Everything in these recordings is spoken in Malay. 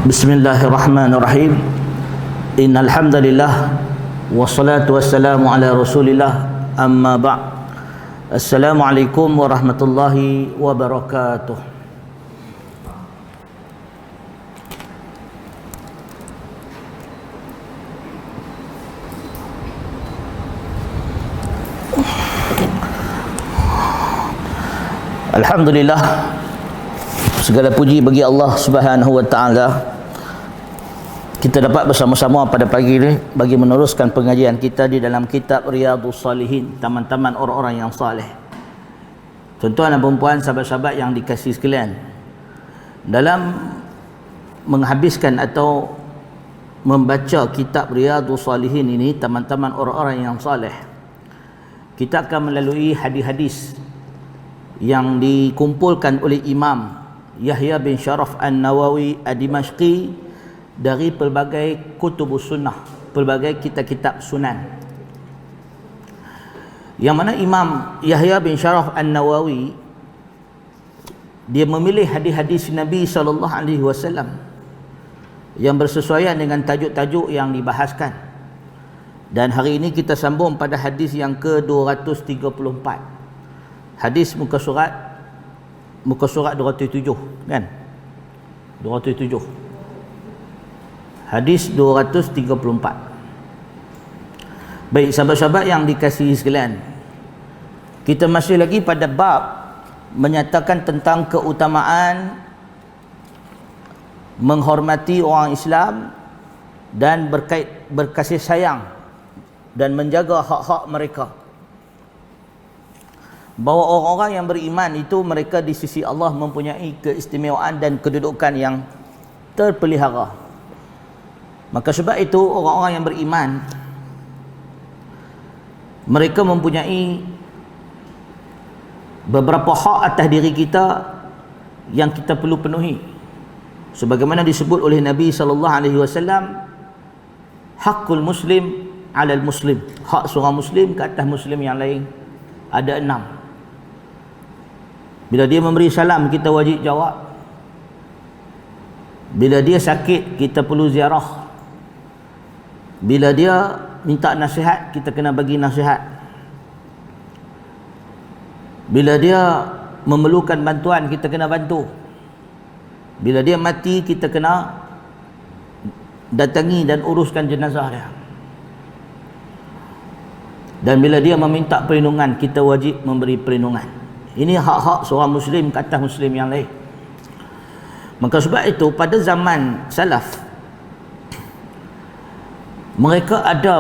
Bismillahirrahmanirrahim. Innal hamdalillah wassalatu wassalamu ala Rasulillah amma ba'd. Assalamualaikum warahmatullahi wabarakatuh. Alhamdulillah, segala puji bagi Allah Subhanahu wa taala. Kita dapat bersama-sama pada pagi ini bagi meneruskan pengajian kita di dalam kitab Riyadhus Shalihin, taman-taman orang-orang yang saleh. Tuan-tuan dan puan-puan, sahabat-sahabat yang dikasihi sekalian, dalam menghabiskan atau membaca kitab Riyadhus Shalihin ini, taman-taman orang-orang yang saleh, kita akan melalui hadis-hadis yang dikumpulkan oleh Imam Yahya bin Sharaf An-Nawawi Ad-Dimashqi dari pelbagai kutubus sunnah, pelbagai kitab-kitab sunan. Yang mana Imam Yahya bin Sharaf An-Nawawi dia memilih hadis-hadis Nabi SAW yang bersesuaian dengan tajuk-tajuk yang dibahaskan. Dan hari ini kita sambung pada hadis yang ke-234. Hadis muka surat 207 kan? 207. Hadis 234. Baik sahabat-sahabat yang dikasihi sekalian, kita masih lagi pada bab menyatakan tentang keutamaan menghormati orang Islam dan berkasih sayang dan menjaga hak-hak mereka. Bahawa orang-orang yang beriman itu mereka di sisi Allah mempunyai keistimewaan dan kedudukan yang terpelihara. Maka sebab itu orang-orang yang beriman mereka mempunyai beberapa hak atas diri kita yang kita perlu penuhi. Sebagaimana disebut oleh Nabi SAW, hakul muslim alal muslim, hak seorang muslim ke atas muslim yang lain ada 6. Bila dia memberi salam, kita wajib jawab. Bila dia sakit, kita perlu ziarah. Bila dia minta nasihat, kita kena bagi nasihat. Bila dia memerlukan bantuan, kita kena bantu. Bila dia mati, kita kena datangi dan uruskan jenazah dia. Dan bila dia meminta perlindungan, kita wajib memberi perlindungan. Ini hak-hak seorang muslim ke atas muslim yang lain. Maka sebab itu pada zaman salaf, mereka ada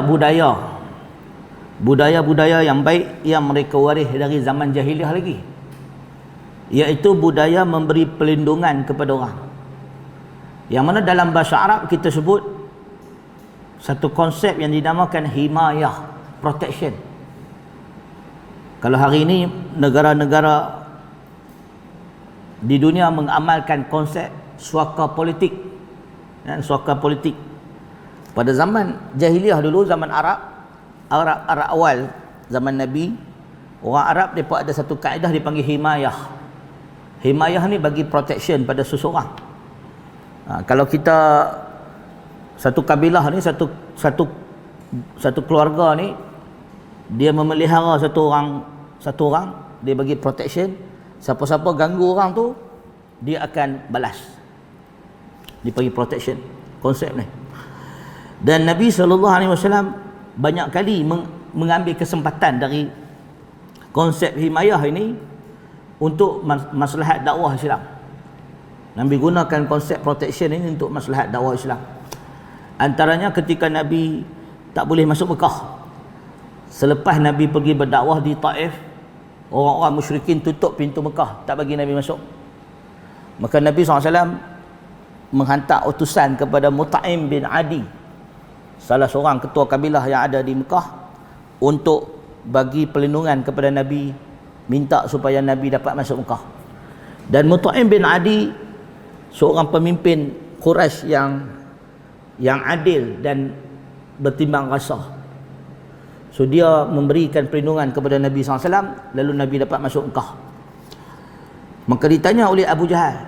budaya-budaya yang baik yang mereka waris dari zaman jahiliah lagi, iaitu budaya memberi perlindungan kepada orang. Yang mana dalam bahasa Arab kita sebut satu konsep yang dinamakan himayah, protection. Kalau hari ini negara-negara di dunia mengamalkan konsep suaka politik, suaka politik. Pada zaman jahiliah dulu, zaman Arab awal, zaman Nabi, orang Arab mereka ada satu kaedah dipanggil himayah. Himayah ni bagi protection pada seseorang. Kalau kita satu kabilah ni, satu keluarga ni, dia memelihara satu orang, dia bagi protection. Siapa-siapa ganggu orang tu, dia akan balas. Dia bagi protection, konsep ni. Dan Nabi SAW banyak kali mengambil kesempatan dari konsep himayah ini untuk maslahat dakwah Islam. Nabi gunakan konsep protection ini untuk maslahat dakwah Islam. Antaranya ketika Nabi tak boleh masuk Mekah. Selepas Nabi pergi berdakwah di Taif, orang-orang musyrikin tutup pintu Mekah, tak bagi Nabi masuk. Maka Nabi SAW menghantar utusan kepada Mut'im bin Adi, salah seorang ketua kabilah yang ada di Mekah, untuk bagi perlindungan kepada Nabi, minta supaya Nabi dapat masuk Mekah. Dan Mut'im bin Adi seorang pemimpin Quraisy yang adil dan bertimbang rasa. So dia memberikan perlindungan kepada Nabi SAW, lalu Nabi dapat masuk Mekah. Maka ditanya oleh Abu Jahal,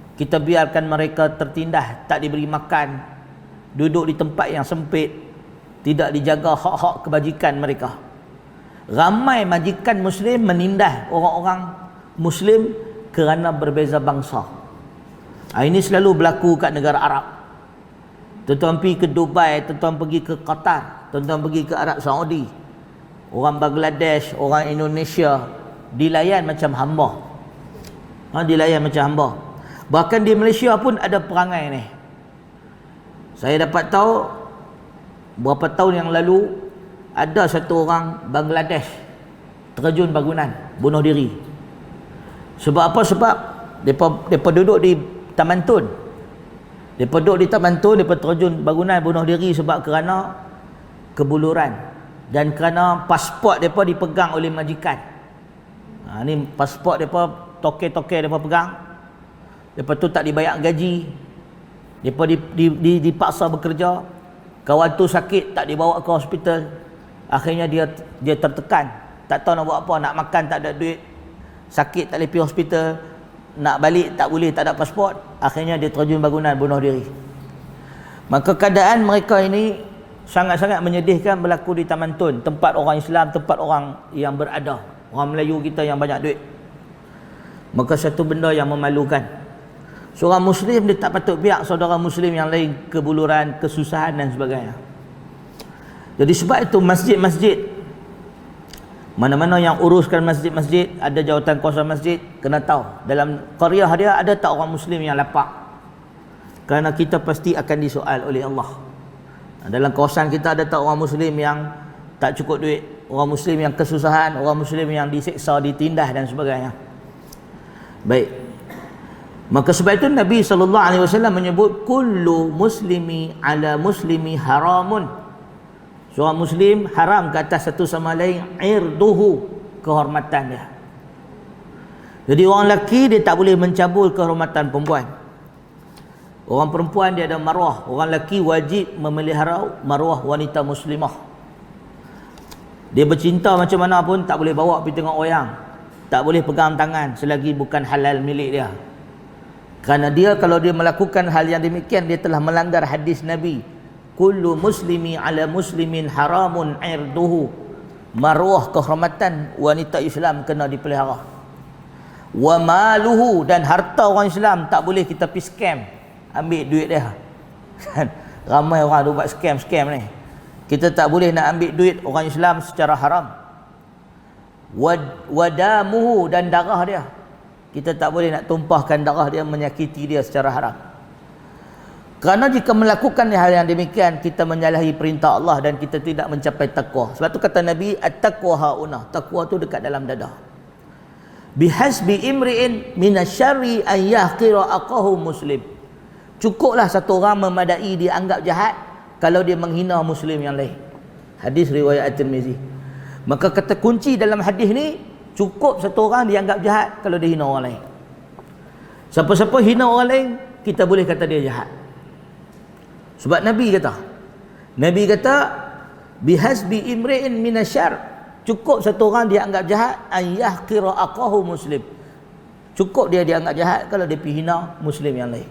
kita biarkan mereka tertindas, tak diberi makan, duduk di tempat yang sempit, tidak dijaga hak-hak kebajikan mereka. Ramai majikan Muslim menindas orang-orang Muslim kerana berbeza bangsa. Ini selalu berlaku kat negara Arab. Tuan-tuan pergi ke Dubai, tuan-tuan pergi ke Qatar, tuan-tuan pergi ke Arab Saudi, orang Bangladesh, orang Indonesia dilayan macam hamba. Dilayan macam hamba. Bahkan di Malaysia pun ada perangai ni. Saya dapat tahu berapa tahun yang lalu ada satu orang Bangladesh terjun bangunan, bunuh diri. Sebab apa? Sebab depa duduk di Taman Tun. Depa duduk di Taman Tun, depa terjun bangunan bunuh diri sebab kerana kebuluran dan kerana pasport depa dipegang oleh majikan. Ni pasport depa, toke-toke depa pegang. Lepas tu tak dibayar gaji. Depa dipaksa bekerja. Kawan tu sakit, tak dibawa ke hospital. Akhirnya dia tertekan, tak tahu nak buat apa, nak makan tak ada duit, sakit tak boleh pergi hospital, nak balik tak boleh, tak ada pasport. Akhirnya dia terjun bangunan bunuh diri. Maka keadaan mereka ini sangat-sangat menyedihkan berlaku di Taman Tun, tempat orang Islam, tempat orang yang berada, orang Melayu kita yang banyak duit. Maka satu benda yang memalukan. Seorang Muslim dia tak patut biar saudara Muslim yang lain kebuluran, kesusahan dan sebagainya. Jadi sebab itu masjid-masjid, mana-mana yang uruskan masjid-masjid, ada jawatan kuasa masjid, kena tahu dalam qaryah dia ada tak orang Muslim yang lapak. Kerana kita pasti akan disoal oleh Allah. Dalam kawasan kita ada tak orang Muslim yang tak cukup duit, orang Muslim yang kesusahan, orang Muslim yang disiksa, ditindas dan sebagainya. Baik. Maka sebab itu Nabi SAW menyebut kullu muslimi ala muslimi haramun. Seorang Muslim haram ke atas satu sama lain irduhu, kehormatan dia. Jadi orang lelaki dia tak boleh mencabul kehormatan perempuan. Orang perempuan dia ada maruah. Orang lelaki wajib memelihara maruah wanita muslimah. Dia bercinta macam mana pun tak boleh bawa pergi tengok wayang, tak boleh pegang tangan selagi bukan halal milik dia. Kerana dia kalau dia melakukan hal yang demikian, dia telah melanggar hadis Nabi, kullu muslimi ala muslimin haramun irduhu. Maruah, kehormatan wanita Islam kena dipelihara. Wa maluhu, dan harta orang Islam tak boleh kita pergi scam, ambil duit dia. Ramai orang tu buat scam ni. Kita tak boleh nak ambil duit orang Islam secara haram. Wadamuhu, dan darah dia, kita tak boleh nak tumpahkan darah dia, menyakiti dia secara haram. Kerana jika melakukan hal yang demikian, kita menyalahi perintah Allah dan kita tidak mencapai takwa. Sebab tu kata Nabi, at-taqwa hauna, takwa tu dekat dalam dada. Bihasbi imri'in minasyarri an yahqira aqahu muslim. Cukuplah satu orang memadai dia anggap jahat kalau dia menghina Muslim yang lain. Hadis riwayat At-Tirmizi. Maka kata kunci dalam hadis ni, cukup satu orang dianggap jahat kalau dia hina orang lain. Siapa-siapa hina orang lain, kita boleh kata dia jahat. Sebab Nabi kata bihasbi imri'in minasyar, cukup satu orang dianggap jahat an yahqira aqahu muslim. Cukup dia dianggap jahat kalau dia pergi hina Muslim yang lain.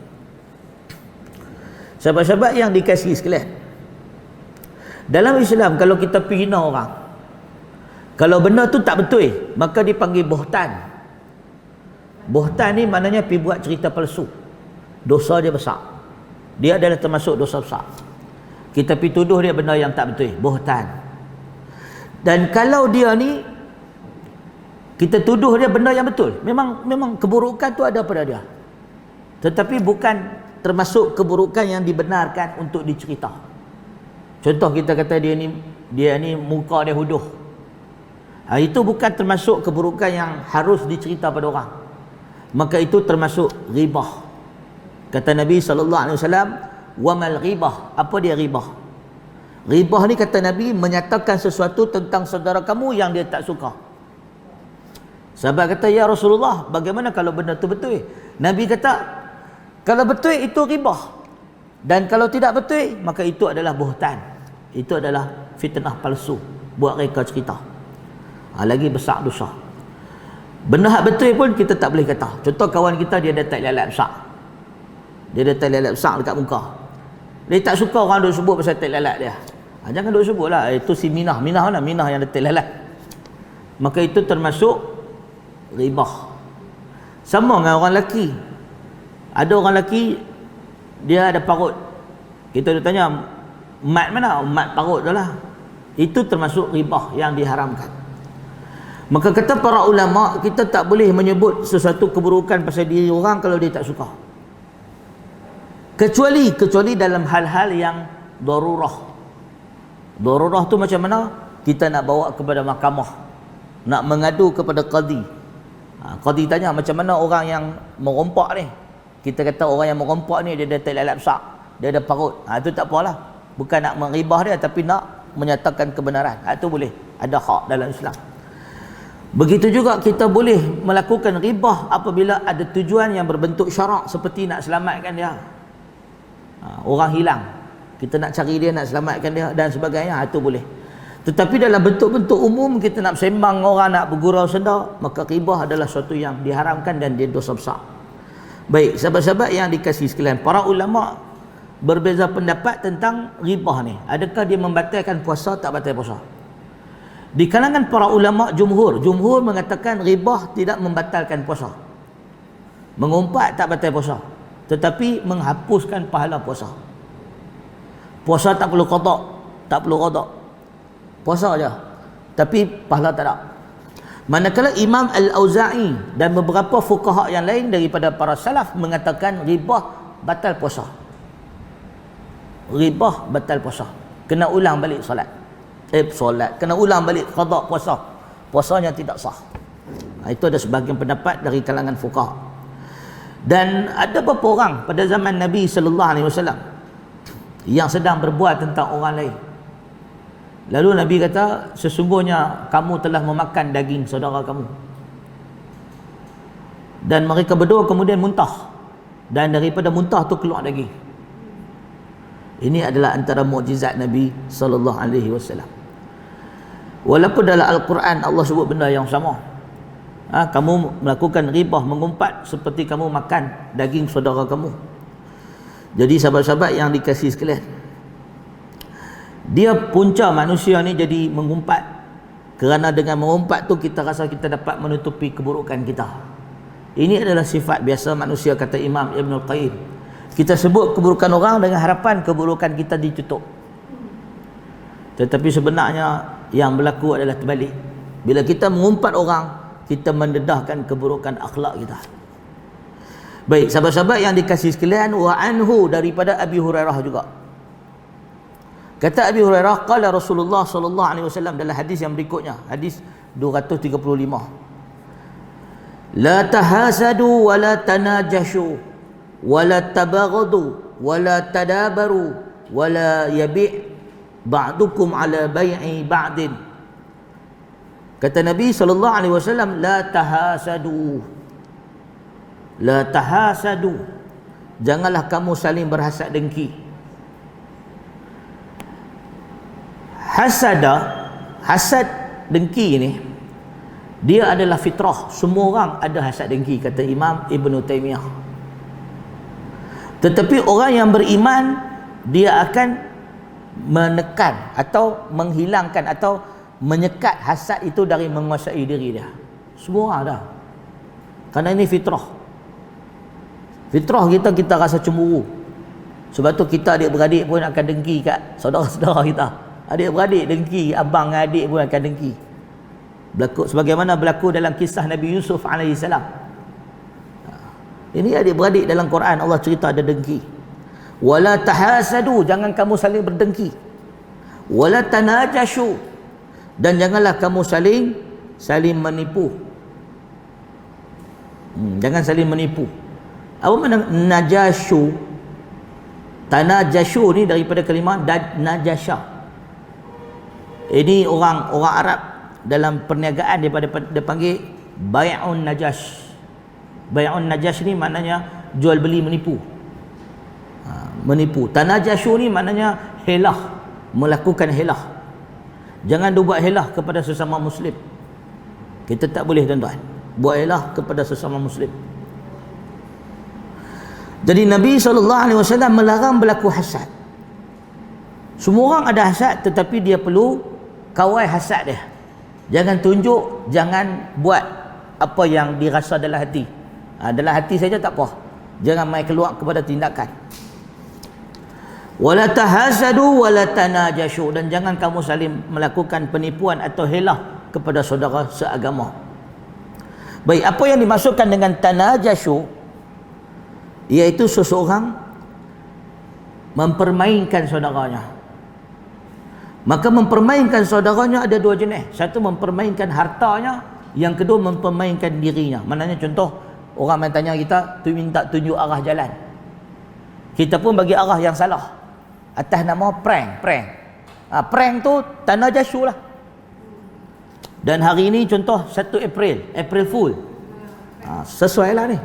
Sahabat-sahabat yang dikasihi sekalian, dalam Islam kalau kita pergi hina orang, kalau benda tu tak betul, maka dipanggil buhtan. Buhtan ni maknanya pergi buat cerita palsu. Dosa dia besar. Dia adalah termasuk dosa besar. Kita pergi tuduh dia benda yang tak betul, buhtan. Dan kalau dia ni, kita tuduh dia benda yang betul, memang keburukan tu ada pada dia, tetapi bukan termasuk keburukan yang dibenarkan untuk dicerita. Contoh kita kata dia ni muka dia huduh. Itu bukan termasuk keburukan yang harus dicerita pada orang. Maka itu termasuk ghibah. Kata Nabi SAW, wa mal ghibah. Apa dia ghibah? Ghibah ni kata Nabi menyatakan sesuatu tentang saudara kamu yang dia tak suka. Sahabat kata, ya Rasulullah, bagaimana kalau benda tu betul? Nabi kata, kalau betul itu ghibah, dan kalau tidak betul maka itu adalah buhtan. Itu adalah fitnah palsu, buat reka cerita. Lagi besar dosa. Benda hak betul pun kita tak boleh kata. Contoh kawan kita dia ada tak lalat besar, Dia ada tai lalat besar dekat muka. Dia tak suka orang duk sebut pasal tai lalat dia. Jangan duk sebut lah, itu si Minah. Minah mana? Minah yang ada tai lalat. Maka itu termasuk ribah. Sama dengan orang lelaki. Ada orang lelaki, dia ada parut. Kita dia tanya, mat mana? Mat parut tu lah. Itu termasuk ribah yang diharamkan. Maka kata para ulama, kita tak boleh menyebut sesuatu keburukan pasal diri orang kalau dia tak suka. Kecuali dalam hal-hal yang darurah. Darurah tu macam mana? Kita nak bawa kepada mahkamah, nak mengadu kepada qadi. Qadi tanya macam mana orang yang merompak ni. Kita kata orang yang merompak ni dia ada tai lalat besar, dia ada parut. Itu tak apalah. Bukan nak meribah dia, tapi nak menyatakan kebenaran. Itu boleh. Ada hak dalam Islam. Begitu juga kita boleh melakukan ribah apabila ada tujuan yang berbentuk syarak, seperti nak selamatkan dia. Orang hilang, kita nak cari dia, nak selamatkan dia dan sebagainya. Itu boleh. Tetapi dalam bentuk-bentuk umum, kita nak sembang orang, nak bergurau senda, maka ribah adalah sesuatu yang diharamkan dan dia dosa besar. Baik, sahabat-sahabat yang dikasihi sekalian, para ulama berbeza pendapat tentang ribah ni. Adakah dia membatalkan puasa, tak batal puasa? Di kalangan para ulama jumhur mengatakan ribah tidak membatalkan puasa. Mengumpat tak batal puasa, tetapi menghapuskan pahala puasa. Puasa tak perlu qada, tak perlu qada. Puasa aja, tapi pahala tak ada. Manakala Imam Al-Auza'i dan beberapa fuqaha yang lain daripada para salaf mengatakan ribah batal puasa. Ribah batal puasa. Kena ulang balik solat. Kena ulang balik qada puasa. Puasanya tidak sah. Itu ada sebahagian pendapat dari kalangan fuqaha. Dan ada beberapa orang pada zaman Nabi sallallahu alaihi wasallam yang sedang berbuat tentang orang lain. Lalu Nabi kata, sesungguhnya kamu telah memakan daging saudara kamu. Dan mereka berdua kemudian muntah. Dan daripada muntah tu keluar daging. Ini adalah antara mukjizat Nabi sallallahu alaihi wasallam. Walaupun dalam Al-Quran Allah sebut benda yang sama. Kamu melakukan ribah, mengumpat seperti kamu makan daging saudara kamu. Jadi sahabat-sahabat yang dikasihi sekalian, dia punca manusia ni jadi mengumpat, kerana dengan mengumpat tu kita rasa kita dapat menutupi keburukan kita. Ini adalah sifat biasa manusia, kata Imam Ibn Al-Qayyim. Kita sebut keburukan orang dengan harapan keburukan kita ditutup. Tetapi sebenarnya yang berlaku adalah terbalik. Bila kita mengumpat orang, kita mendedahkan keburukan akhlak kita. Baik, sahabat-sahabat yang dikasihi sekalian, wa anhu, daripada Abi Hurairah juga. Kata Abi Hurairah, qala Rasulullah sallallahu alaihi wasallam, dalam hadis yang berikutnya, hadis 235. La tahasadu wa la tanajashu wa la tabaghadu wa la tadabaru wa la yabi' ba'dukum ala bai'i ba'din. Kata Nabi sallallahu alaihi wasallam, la tahasadu. La tahasadu. Janganlah kamu saling berhasad dengki. Hasad dengki ni, dia adalah fitrah. Semua orang ada hasad dengki, kata Imam Ibn Taymiyah. Tetapi orang yang beriman, dia akan menekan atau menghilangkan atau menyekat hasad itu dari menguasai diri dia. Semua ada. Kerana ini fitrah. Fitrah kita rasa cemburu. Sebab tu kita adik-beradik pun akan dengki kat saudara-saudara kita. Adik-beradik dengki, abang dengan adik pun akan dengki. Berlaku sebagaimana berlaku dalam kisah Nabi Yusuf AS. Ini adik-beradik dalam Quran, Allah cerita ada dengki. Wala tahasadu, jangan kamu saling berdengki. Wala tanajashu, dan janganlah kamu saling menipu. Jangan saling menipu. Apa makna najashu? Tanajashu ni daripada kalimah najasha. Ini orang Arab dalam perniagaan dia panggil bai'un najash. Bai'un najash ni maknanya jual beli menipu. Menipu. Tanajashu ni maknanya helah, melakukan helah. Jangan buat helah kepada sesama muslim. Kita tak boleh, tuan-tuan, buat helah kepada sesama muslim. Jadi Nabi SAW melarang berlaku hasad. Semua orang ada hasad, tetapi dia perlu kawal hasad dia. Jangan tunjuk, jangan buat apa yang dirasa dalam hati. Dalam hati saja tak apa. Jangan main keluar kepada tindakan. Wala tahasadu wala tanajashu, dan jangan kamu saling melakukan penipuan atau helah kepada saudara seagama. Baik, apa yang dimaksudkan dengan tanajashu, iaitu seseorang mempermainkan saudaranya. Maka mempermainkan saudaranya ada dua jenis. Satu mempermainkan hartanya, yang kedua mempermainkan dirinya. Maknanya contoh, orang main tanya kita, tu minta tunjuk arah jalan, kita pun bagi arah yang salah atas nama prank. Prank tu tanajashu lah. Dan hari ini contoh 1 April Fool. Sesuai lah ni.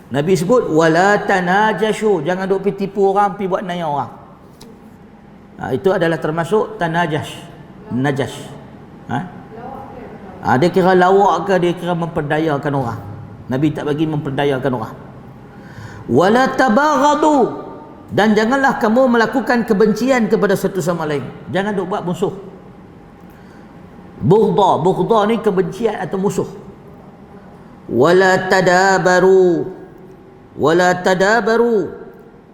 Nabi sebut wala tanajashu, jangan duk pergi tipu orang, pergi buat naya orang. Itu adalah termasuk najas. Dia kira lawak ke dia kira memperdayakan orang. Nabi tak bagi memperdayakan orang. Wala tabaghadu, dan janganlah kamu melakukan kebencian kepada satu sama lain. Jangan duk buat musuh. Bughda ni kebencian atau musuh. Wala tadabaru,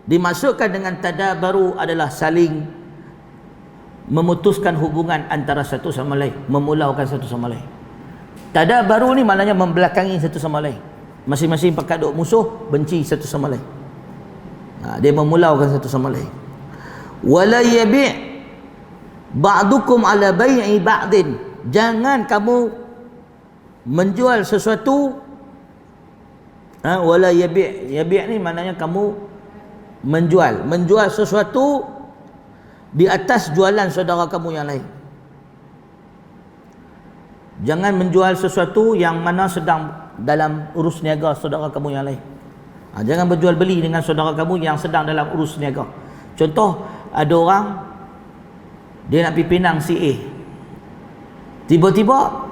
dimaksudkan dengan tadabaru adalah saling memutuskan hubungan antara satu sama lain, memulaukan satu sama lain. Tadabaru ni maknanya membelakangi satu sama lain. Masing-masing pakat duk musuh, benci satu sama lain. Dia memulaukan satu sama lain. Wala yabi' ba'dukum ala bai'i ba'din, jangan kamu menjual sesuatu. Wala yabi' ni maknanya kamu menjual sesuatu di atas jualan saudara kamu yang lain. Jangan menjual sesuatu yang mana sedang dalam urus niaga saudara kamu yang lain. Jangan berjual beli dengan saudara kamu yang sedang dalam urus niaga. Contoh, ada orang dia nak pergi pinang si A, tiba-tiba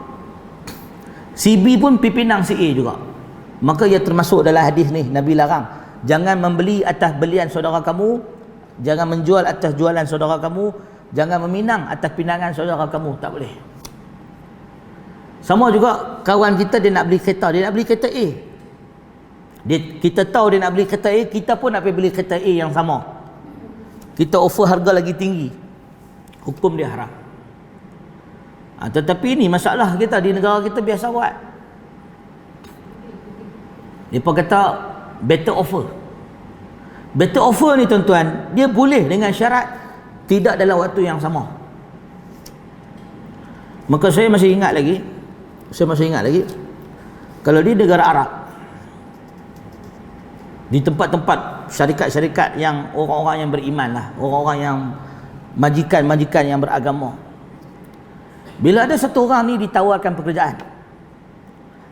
si B pun pergi pinang si A juga. Maka ia termasuk dalam hadis ni, Nabi larang, jangan membeli atas belian saudara kamu, jangan menjual atas jualan saudara kamu, jangan meminang atas pinangan saudara kamu, tak boleh. Sama juga kawan kita, dia nak beli kereta, dia nak beli kereta A. Kita tahu dia nak beli kereta A, kita pun nak pergi beli kereta A yang sama. Kita offer harga lagi tinggi. Hukum dia haram. Tetapi ini masalah kita di negara kita biasa buat. Mereka kata better offer. Better offer ni tuan-tuan, dia boleh dengan syarat tidak dalam waktu yang sama. Maka saya masih ingat lagi, kalau di negara Arab, di tempat-tempat syarikat-syarikat yang orang-orang yang beriman lah, orang-orang yang majikan-majikan yang beragama, bila ada satu orang ni ditawarkan pekerjaan,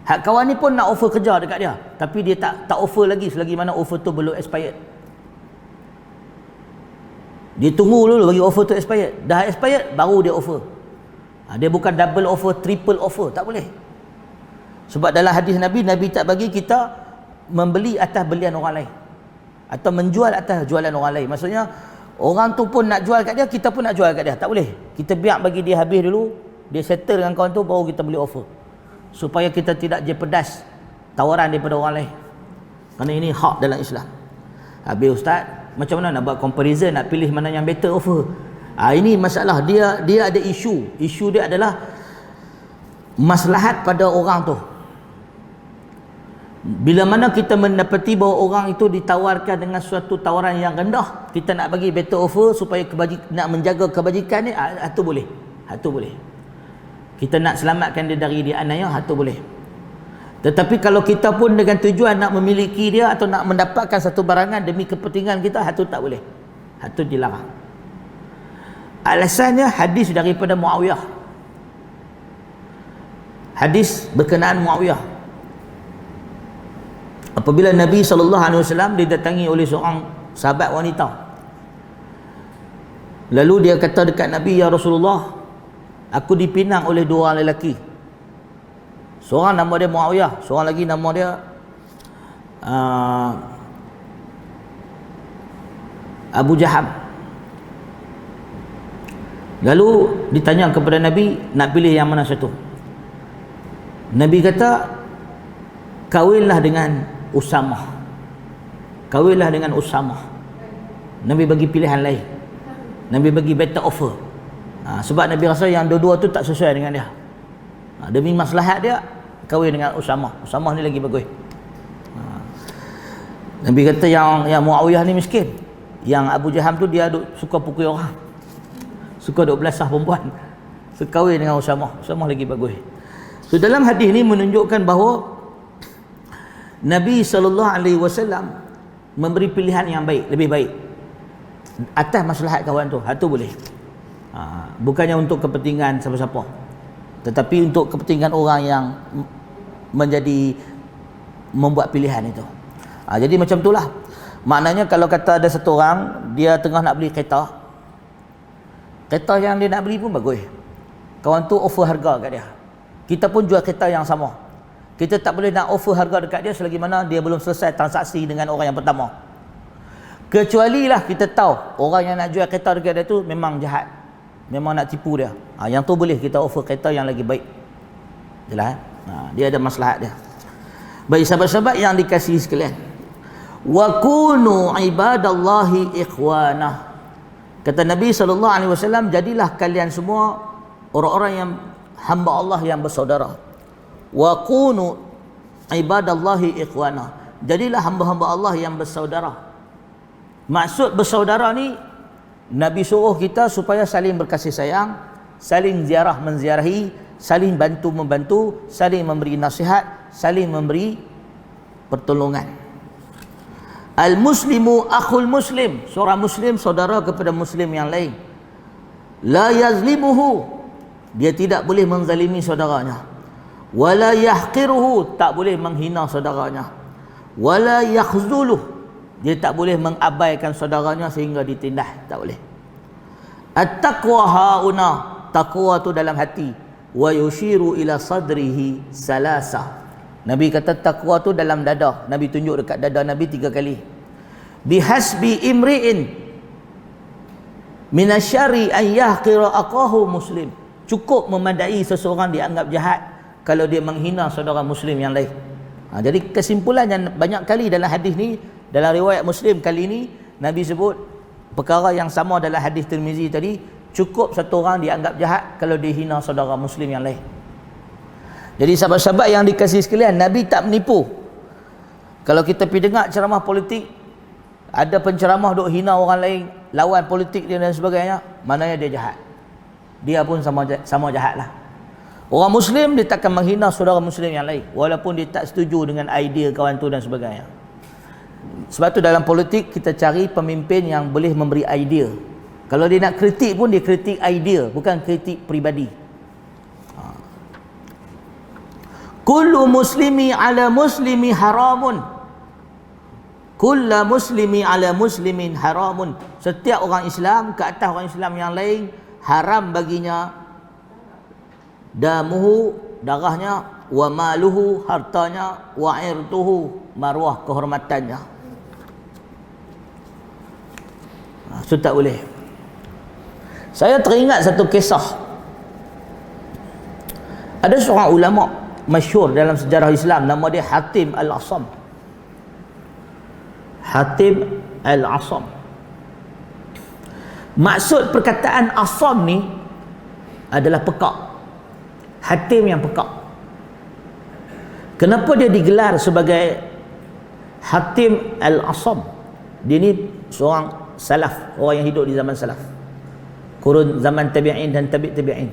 hak kawan ni pun nak offer kerja dekat dia, tapi dia tak offer lagi selagi mana offer tu belum expired. Dia tunggu dulu bagi offer tu expired. Dah expired baru dia offer. Dia bukan double offer, triple offer, tak boleh. Sebab dalam hadis Nabi tak bagi kita membeli atas belian orang lain atau menjual atas jualan orang lain. Maksudnya orang tu pun nak jual kat dia, kita pun nak jual kat dia, tak boleh. Kita biar bagi dia habis dulu, dia settle dengan kawan tu, baru kita beli offer, supaya kita tidak jeopardize tawaran daripada orang lain. Kerana ini hak dalam Islam. Habis ustaz, macam mana nak buat comparison, nak pilih mana yang better offer? Ini masalah, dia ada isu dia adalah maslahat pada orang tu. Bila mana kita mendapati bahawa orang itu ditawarkan dengan suatu tawaran yang rendah, kita nak bagi better offer supaya nak menjaga kebajikan ni, itu boleh. Itu boleh. Kita nak selamatkan dia dari dianiaya, itu boleh. Tetapi kalau kita pun dengan tujuan nak memiliki dia atau nak mendapatkan satu barangan demi kepentingan kita, itu tak boleh. Itu dilarang. Alasannya hadis daripada Muawiyah. Hadis berkenaan Muawiyah. Apabila Nabi SAW didatangi oleh seorang sahabat wanita, lalu dia kata dekat Nabi, ya Rasulullah, aku dipinang oleh dua orang lelaki. Seorang nama dia Muawiyah, seorang lagi nama dia Abu Jaham. Lalu ditanya kepada Nabi, nak pilih yang mana satu? Nabi kata, kawinlah dengan Usamah. Kawinlah dengan Usamah. Nabi bagi pilihan lain. Nabi bagi better offer. Sebab Nabi rasa yang dua-dua tu tak sesuai dengan dia. Demi maslahat dia, kahwin dengan Usamah. Usamah ni lagi bagus. Nabi kata yang Muawiyah ni miskin. Yang Abu Jaham tu dia suka pukul orang. Suka duk belasah perempuan. So kahwin dengan Usamah. Usamah lagi bagus. So dalam hadis ni menunjukkan bahawa Nabi SAW memberi pilihan yang baik, lebih baik atas maslahat kawan tu. Itu boleh. Bukannya untuk kepentingan siapa-siapa, tetapi untuk kepentingan orang yang membuat pilihan itu. Jadi macam itulah. Maknanya kalau kata ada satu orang dia tengah nak beli kereta yang dia nak beli pun bagus, kawan tu offer harga kat dia, kita pun jual kereta yang sama. Kita tak boleh nak offer harga dekat dia selagi mana dia belum selesai transaksi dengan orang yang pertama. Kecuali lah kita tahu orang yang nak jual kereta dekat dia tu memang jahat, memang nak tipu dia. Yang tu boleh kita offer kereta yang lagi baik. Jelas. Dia ada maslahat dia. Baik sahabat-sahabat yang dikasihi sekalian, wa kunu ibadallahi ikhwanah. Kata Nabi SAW, jadilah kalian semua orang-orang yang hamba Allah yang bersaudara. Wa kunu ibadallahi ikhwanah. Jadilah hamba-hamba Allah yang bersaudara. Maksud bersaudara ni, Nabi suruh kita supaya saling berkasih sayang, saling ziarah menziarahi, saling bantu membantu, saling memberi nasihat, saling memberi pertolongan. Al-muslimu akhul muslim. Seorang muslim saudara kepada muslim yang lain. La yazlimuhu. Dia tidak boleh menzalimi saudaranya. Wala yahqiruhu. Tak boleh menghina saudaranya. Wala yakhzuluh. Dia tak boleh mengabaikan saudaranya sehingga ditindas. Tak boleh. At-taqwa hauna. Taqwa tu dalam hati. Wa yushiru ila sadrihi salasa. Nabi kata takwa tu dalam dada. Nabi tunjuk dekat dada Nabi 3 kali. Bihasbi imri'in minasyari an yahqira aqahu muslim. Cukup memadai seseorang dianggap jahat kalau dia menghina saudara muslim yang lain. Jadi kesimpulannya banyak kali dalam hadis ni, dalam riwayat Muslim kali ni Nabi sebut perkara yang sama dalam hadis Tirmizi tadi. Cukup satu orang dianggap jahat kalau dia hina saudara muslim yang lain. Jadi sahabat-sahabat yang dikasihi sekalian, Nabi tak menipu. Kalau kita pergi dengar ceramah politik, ada penceramah duk hina orang lain, lawan politik dia dan sebagainya, maknanya dia jahat. Dia pun sama jahatlah. Orang muslim dia takkan menghina saudara muslim yang lain walaupun dia tak setuju dengan idea kawan tu dan sebagainya. Sebab tu dalam politik kita cari pemimpin yang boleh memberi idea. Kalau dia nak kritik pun dia kritik idea, bukan kritik peribadi. Kullu muslimi ala muslimi haramun. Kullu muslimi ala muslimin haramun. Setiap orang Islam ke atas orang Islam yang lain haram baginya damuhu, darahnya, wa maluhu, hartanya, wa irtuhu, maruah kehormatannya. So tak boleh. Saya teringat satu kisah. Ada seorang ulama masyhur dalam sejarah Islam, nama dia Hatim Al-Asam. Hatim Al-Asam. Maksud perkataan Asam ni adalah pekak. Hatim yang pekak. Kenapa dia digelar sebagai Hatim Al-Asam? Dia ni seorang salaf, orang yang hidup di zaman salaf, kurun zaman tabi'in dan tabi'in.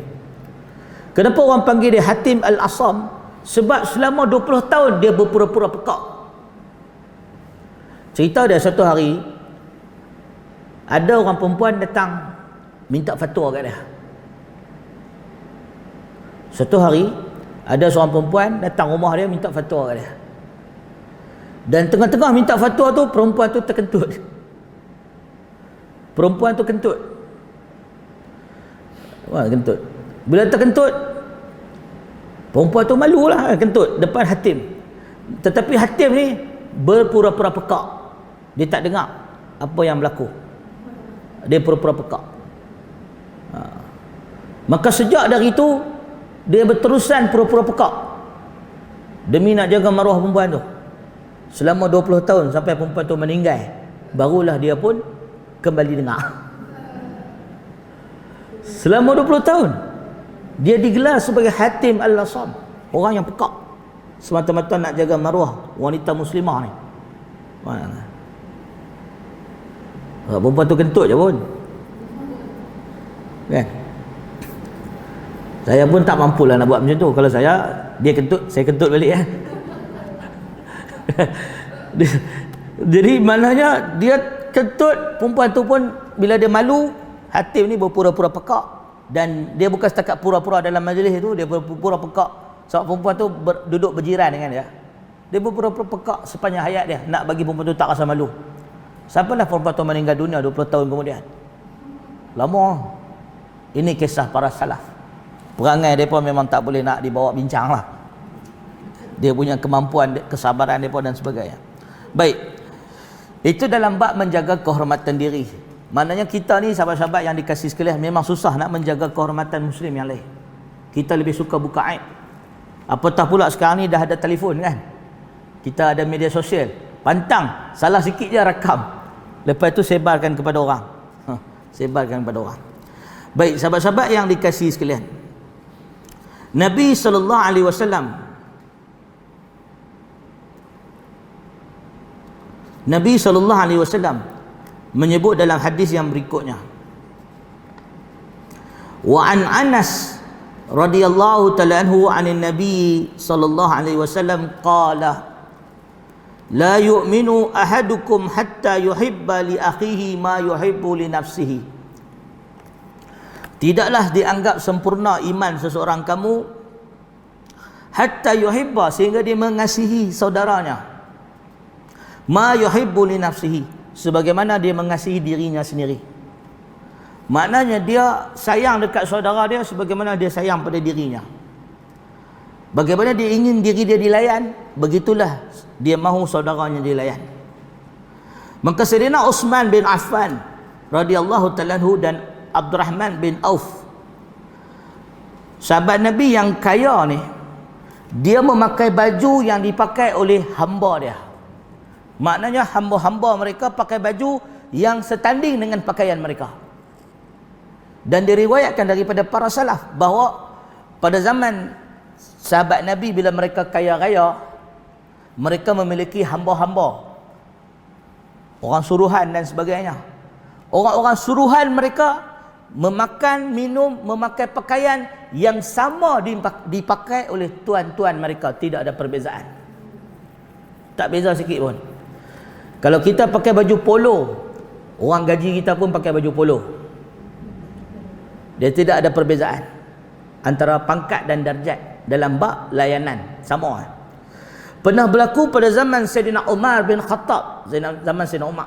Kenapa orang panggil dia Hatim Al-Asam? Sebab selama 20 tahun dia berpura-pura pekak. Cerita dia, satu hari ada orang perempuan datang minta fatwa kat dia. Satu hari ada seorang perempuan datang rumah dia minta fatwa kat dia. Dan tengah-tengah minta fatwa tu, perempuan tu terkentut. Perempuan tu kentut. Wah, kentut. Bila terkentut, perempuan tu malulah kentut depan Hatim. Tetapi Hatim ni berpura-pura pekak. Dia tak dengar apa yang berlaku. Dia pura-pura peka. Maka sejak dari itu dia berterusan pura-pura peka demi nak jaga maruah perempuan tu selama 20 tahun sampai perempuan tu meninggal, barulah dia pun kembali dengar. Selama 20 tahun dia digelar sebagai Hatim Al-Asam, orang yang peka semata-mata nak jaga maruah wanita muslimah ni. Perempuan tu kentut je pun kan. Saya pun tak mampulah nak buat macam tu. Kalau dia kentut, saya kentut balik Jadi maknanya dia kentut, perempuan tu pun bila dia malu, Hatim ni berpura-pura pekak. Dan dia bukan setakat pura-pura dalam majlis itu, dia berpura-pura pekak sebab perempuan tu duduk berjiran dengan dia. Dia berpura-pura pekak sepanjang hayat dia, nak bagi perempuan tu tak rasa malu. Sampailah perempuan tu meninggal dunia 20 tahun kemudian. Lama. Ini kisah para salaf. Perangai mereka memang tak boleh nak dibawa bincang lah. Dia punya kemampuan, kesabaran mereka dan sebagainya. Baik, itu dalam bab menjaga kehormatan diri. Maknanya kita ni sahabat-sahabat yang dikasih sekalian, memang susah nak menjaga kehormatan muslim yang lain. Kita lebih suka buka aib. Apatah pula sekarang ni dah ada telefon kan, kita ada media sosial, pantang salah sikit je rakam, lepas tu sebarkan kepada orang. Sebarkan kepada orang. Baik sahabat-sahabat yang dikasih sekalian, Nabi SAW menyebut dalam hadis yang berikutnya, wa an Anas radhiyallahu ta'ala anhu anin Nabi sallallahu alaihi wasallam qala la yu'minu ahadukum hatta yuhibba li akhihi ma yuhibbu li nafsihi. Tidaklah dianggap sempurna iman seseorang kamu hatta yuhibba, sehingga dia mengasihi saudaranya, ma yuhibbu li nafsihi, sebagaimana dia mengasihi dirinya sendiri. Maknanya dia sayang dekat saudara dia sebagaimana dia sayang pada dirinya. Bagaimana dia ingin diri dia dilayan, begitulah dia mahu saudaranya dilayan. Maka Sayyidina Uthman bin Affan radhiyallahu ta'ala anhu dan Abdurrahman bin Auf, sahabat Nabi yang kaya ni, dia memakai baju yang dipakai oleh hamba dia. Maknanya hamba-hamba mereka pakai baju yang setanding dengan pakaian mereka. Dan diriwayatkan daripada para salaf bahawa pada zaman sahabat Nabi, bila mereka kaya raya, mereka memiliki hamba-hamba, orang suruhan dan sebagainya. Orang-orang suruhan mereka memakan, minum, memakai pakaian yang sama dipakai oleh tuan-tuan mereka, tidak ada perbezaan, tak beza sikit pun. Kalau kita pakai baju polo, orang gaji kita pun pakai baju polo. Dia tidak ada perbezaan antara pangkat dan darjat dalam bab layanan, sama. Pernah berlaku pada zaman Sayyidina Umar bin Khattab, zaman Sayyidina Umar.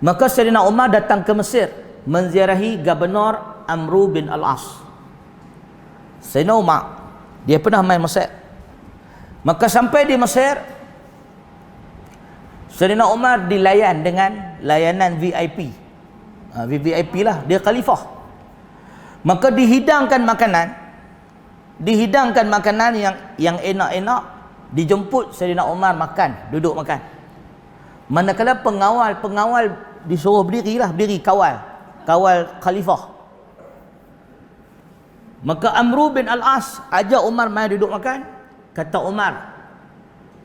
Maka Sayyidina Umar datang ke Mesir menziarahi Gubernur Amru bin Al-As. Sayyidina Umar, dia pernah main Mesir. Maka sampai di Mesir, Sayyidina Umar dilayan dengan layanan VIP. VIP lah, dia khalifah. Maka dihidangkan makanan yang enak-enak, dijemput Sayyidina Umar makan, duduk makan. Manakala pengawal disuruh berdiri kawal khalifah. Maka Amru bin Al-As ajak Umar mai duduk makan. Kata Umar,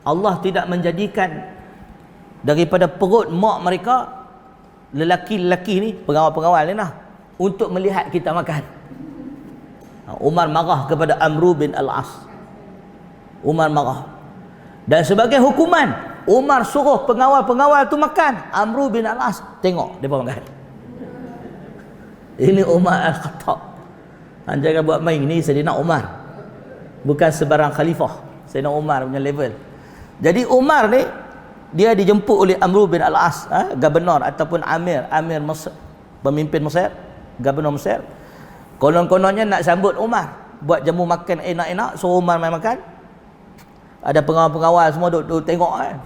Allah tidak menjadikan daripada perut mak mereka lelaki-lelaki ni, pengawal-pengawal ni lah, untuk melihat kita makan. Umar marah kepada Amru bin Al-As. Umar marah. Dan sebagai hukuman, Umar suruh pengawal-pengawal tu makan. Amru bin Al-As tengok mereka makan. Ini Umar Al-Khattab. Jangan buat main, ni Sayyidina Umar, bukan sebarang khalifah. Sayyidina Umar punya level. Jadi Umar ni, dia dijemput oleh Amru bin Al-As, gubernur ataupun amir Mesir, pemimpin Mesir, gubernur Mesir. Konon-kononnya nak sambut Umar, buat jamu makan enak-enak, suruh Umar main makan. Ada pengawal-pengawal semua duduk tengok kan.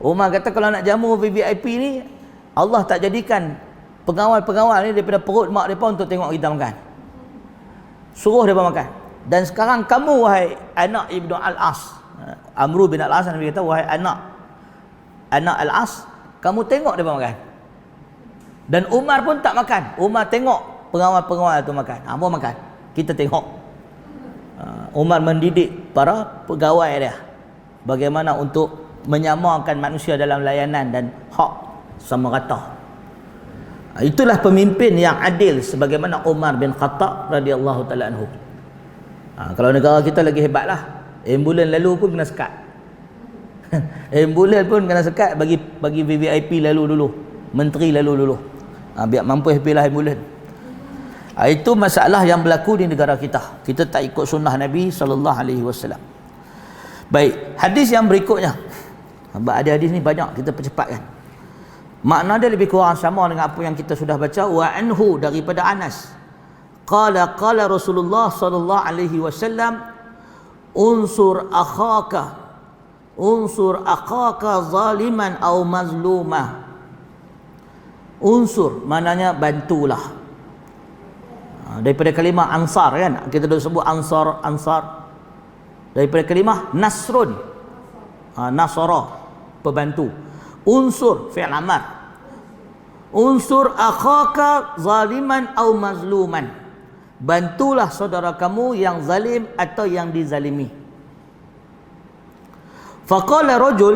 Umar kata, kalau nak jamu VIP ni, Allah tak jadikan pengawal-pengawal ni daripada perut mak mereka untuk tengok kita makan. Suruh mereka makan. Dan sekarang kamu wahai anak Ibnu Al-As, Amru bin Al-As, Nabi kata wahai anak Al-As, kamu tengok mereka makan. Dan Umar pun tak makan. Umar tengok pengawal-pengawal tu makan. Apa makan? Kita tengok. Umar mendidik para pegawai dia bagaimana untuk menyamakan manusia dalam layanan dan hak sama rata. Itulah pemimpin yang adil sebagaimana Umar bin Khattab radhiyallahu taala anhu. Kalau negara kita lagi hebatlah. Ambulan lalu pun kena sekat. Ambulan pun kena sekat bagi VVIP lalu dulu. Menteri lalu dulu. Biar mampu happy lah ambulan. Itu masalah yang berlaku di negara kita. Kita tak ikut sunnah Nabi SAW. Baik, hadis yang berikutnya. Ada hadis ni banyak, kita percepatkan. Makna dia lebih kurang sama dengan apa yang kita sudah baca. Wa anhu, daripada Anas. Qala Rasulullah SAW, unsur akhaka zaliman au mazlumah. Unsur maknanya bantulah. Daripada kalimah ansar kan, kita dah sebut ansar. Daripada kalimah nasrun, nasara, pembantu. Unsur fi'il amr. Unsur akhaka zaliman au mazluman. Bantulah saudara kamu yang zalim atau yang dizalimi. Faqala rajul,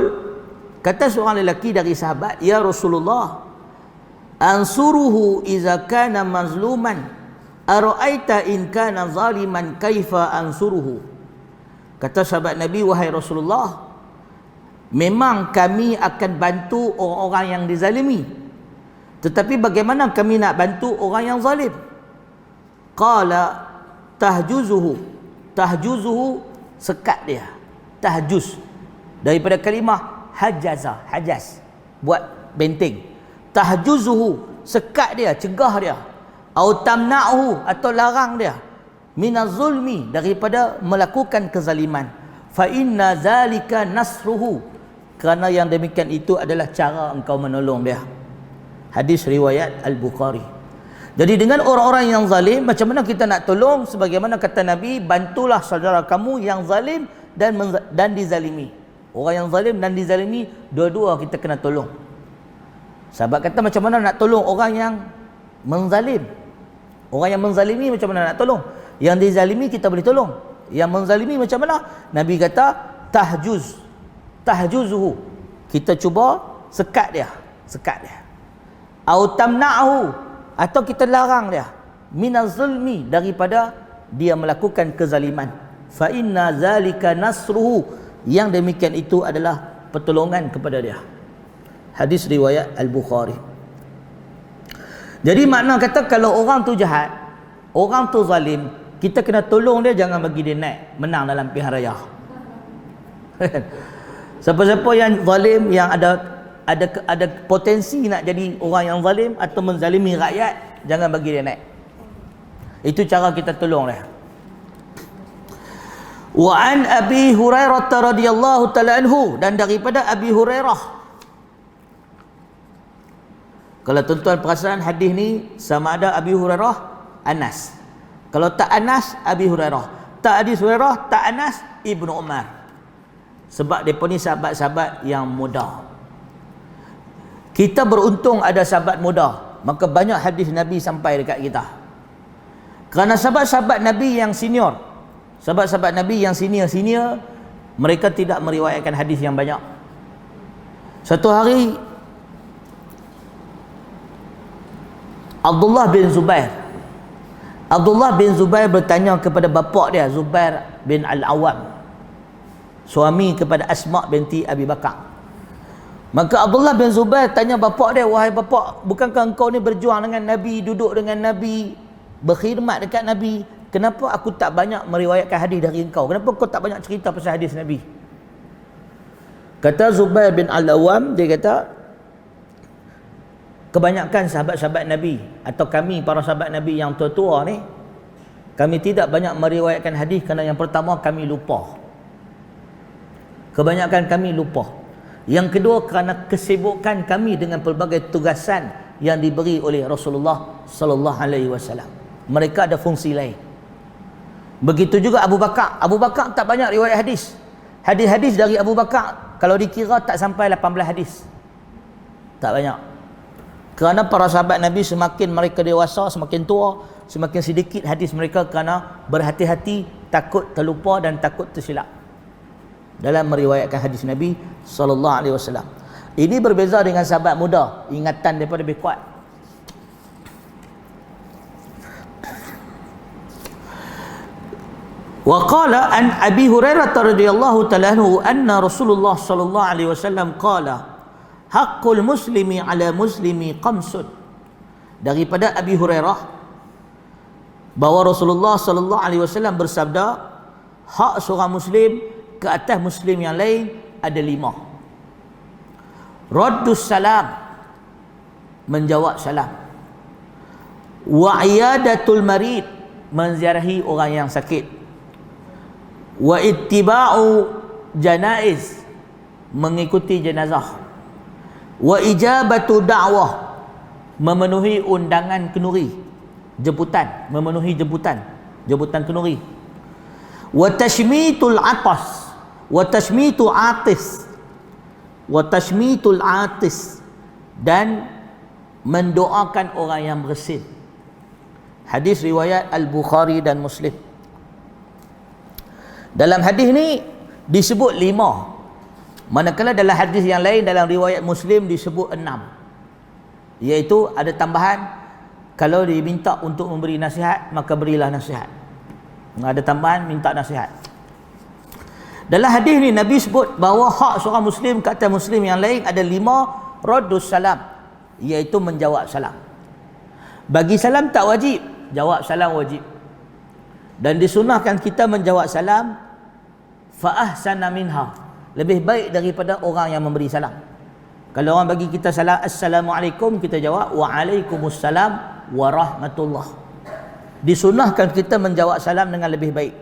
kata seorang lelaki dari sahabat, ya Rasulullah, ansuruhu iza kana mazluman, ara'aita in kana zaliman kaifa ansuruhu. Kata sahabat Nabi, wahai Rasulullah, memang kami akan bantu orang-orang yang dizalimi, tetapi bagaimana kami nak bantu orang yang zalim? Qala tahjuzuhu. Tahjuzuhu, sekat dia. Tahjuz daripada kalimah hajaza, hajaz, buat benteng. Tahjuzuhu, sekat dia, cegah dia. Au tamna'uhu, atau larang dia. Minaz zulmi, daripada melakukan kezaliman. Fa inna zalika nasruhu, kerana yang demikian itu adalah cara engkau menolong dia. Hadis riwayat Al-Bukhari. Jadi dengan orang-orang yang zalim, macam mana kita nak tolong? Sebagaimana kata Nabi, bantulah saudara kamu yang zalim dan dizalimi. Orang yang zalim dan dizalimi, dua-dua kita kena tolong. Sahabat kata, macam mana nak tolong orang yang menzalim? Orang yang menzalimi macam mana nak tolong? Yang dizalimi kita boleh tolong. Yang menzalimi macam mana? Nabi kata tahjuzuhu, kita cuba sekat dia. Au tamna'hu, atau kita larang dia. Minaz zulmi, daripada dia melakukan kezaliman. Fa inna zalika nasruhu, yang demikian itu adalah pertolongan kepada dia. Hadis riwayat Al-Bukhari. Jadi makna kata, kalau orang tu jahat, orang tu zalim, kita kena tolong dia, jangan bagi dia naik menang dalam pilihan raya. Siapa-siapa yang zalim, yang ada potensi nak jadi orang yang zalim atau menzalimi rakyat, jangan bagi dia naik. Itu cara kita tolong dia. Wa an Abi Hurairah radhiyallahu ta'ala anhu, dan daripada Abi Hurairah. Kalau tuan-tuan perasan hadis ni, sama ada Abi Hurairah, Anas. Kalau tak Anas, Abi Hurairah. Tak Abi Hurairah, tak Anas, Ibnu Umar. Sebab mereka ni sahabat-sahabat yang muda. Kita beruntung ada sahabat muda, maka banyak hadis Nabi sampai dekat kita. Kerana sahabat-sahabat Nabi yang senior, sahabat-sahabat Nabi yang senior, mereka tidak meriwayatkan hadis yang banyak. Satu hari, Abdullah bin Zubair bertanya kepada bapa dia, Zubair bin Al-Awwam, suami kepada Asma binti Abi Bakar. Maka Abdullah bin Zubair tanya bapa dia, wahai bapa, bukankah engkau ni berjuang dengan Nabi, duduk dengan Nabi, berkhidmat dekat Nabi, kenapa aku tak banyak meriwayatkan hadis dari engkau? Kenapa kau tak banyak cerita pasal hadis Nabi? Kata Zubair bin Al-Awwam, dia kata, kebanyakan sahabat-sahabat Nabi atau kami para sahabat Nabi yang tua-tua ni, kami tidak banyak meriwayatkan hadis kerana yang pertama, kami lupa. Kebanyakan kami lupa. Yang kedua, kerana kesibukan kami dengan pelbagai tugasan yang diberi oleh Rasulullah sallallahu alaihi wasallam. Mereka ada fungsi lain. Begitu juga Abu Bakar. Abu Bakar tak banyak riwayat hadis. Hadis-hadis dari Abu Bakar kalau dikira tak sampai 18 hadis. Tak banyak. Kerana para sahabat Nabi semakin mereka dewasa, semakin tua, semakin sedikit hadis mereka kerana berhati-hati, takut terlupa dan takut tersilap dalam meriwayatkan hadis Nabi sallallahu alaihi wasallam. Ini berbeza dengan sahabat muda, ingatan mereka lebih kuat. Wa qala an Abi Hurairah radhiyallahu ta'ala anhu anna Rasulullah sallallahu alaihi wasallam qala haqqul muslimi ala muslimi khamsun. Daripada Abi Hurairah bahawa Rasulullah sallallahu alaihi wasallam bersabda, hak seorang muslim ke atas muslim yang lain ada 5. Raddus salam, menjawab salam. Wa iyadatul marid, menziarahi orang yang sakit. Wa ittiba'u janaiz, mengikuti jenazah. Wa ijabatu da'wah, memenuhi undangan kenuri, jemputan, memenuhi jemputan kenuri. Wa tashmitul atas, wa tashmitu atis, wa tashmitul atis, dan mendoakan orang yang bersin. Hadis riwayat Al-Bukhari dan Muslim. Dalam hadis ni disebut 5, manakala dalam hadis yang lain dalam riwayat Muslim disebut 6. Iaitu ada tambahan, kalau diminta untuk memberi nasihat maka berilah nasihat. Ada tambahan, minta nasihat. Dalam hadis ni Nabi sebut bahawa hak seorang muslim ke atas muslim yang lain ada 5. Raddus salam, iaitu menjawab salam. Bagi salam tak wajib, jawab salam wajib. Dan disunahkan kita menjawab salam fa ahsana minha, lebih baik daripada orang yang memberi salam. Kalau orang bagi kita salam assalamualaikum, kita jawab waalaikumsalam warahmatullah. Disunahkan kita menjawab salam dengan lebih baik.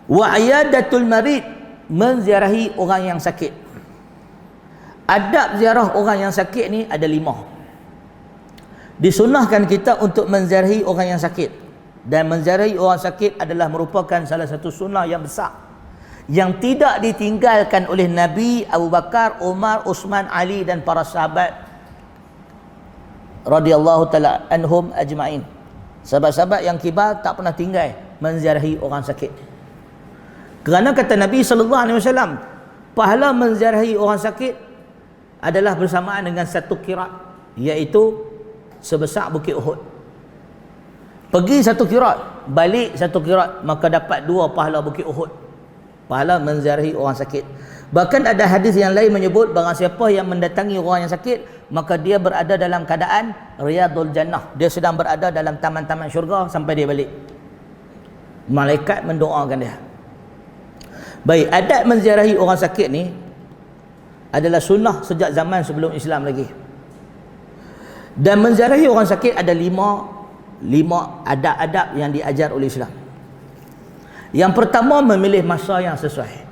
Wa iyadatul marid, menziarahi orang yang sakit. Adab ziarah orang yang sakit ni ada 5. Disunahkan kita untuk menziarahi orang yang sakit. Dan menziarahi orang sakit adalah merupakan salah satu sunnah yang besar yang tidak ditinggalkan oleh Nabi, Abu Bakar, Umar, Uthman, Ali dan para sahabat radhiyallahu ta'ala anhum ajma'in. Sahabat-sahabat yang kibar tak pernah tinggal menziarahi orang sakit. Kerana kata Nabi sallallahu alaihi wasallam, pahala menziarahi orang sakit adalah bersamaan dengan satu qirat, iaitu sebesar bukit Uhud. Pergi 1 qirat, balik 1 qirat, maka dapat 2 pahala bukit Uhud. Pahala menziarahi orang sakit. Bahkan ada hadis yang lain menyebut barang siapa yang mendatangi orang yang sakit, maka dia berada dalam keadaan riyadul jannah. Dia sedang berada dalam taman-taman syurga sampai dia balik. Malaikat mendoakan dia. Baik, adab menziarahi orang sakit ni adalah sunnah sejak zaman sebelum Islam lagi. Dan menziarahi orang sakit ada 5 adab-adab yang diajar oleh Islam. Yang pertama, memilih masa yang sesuai.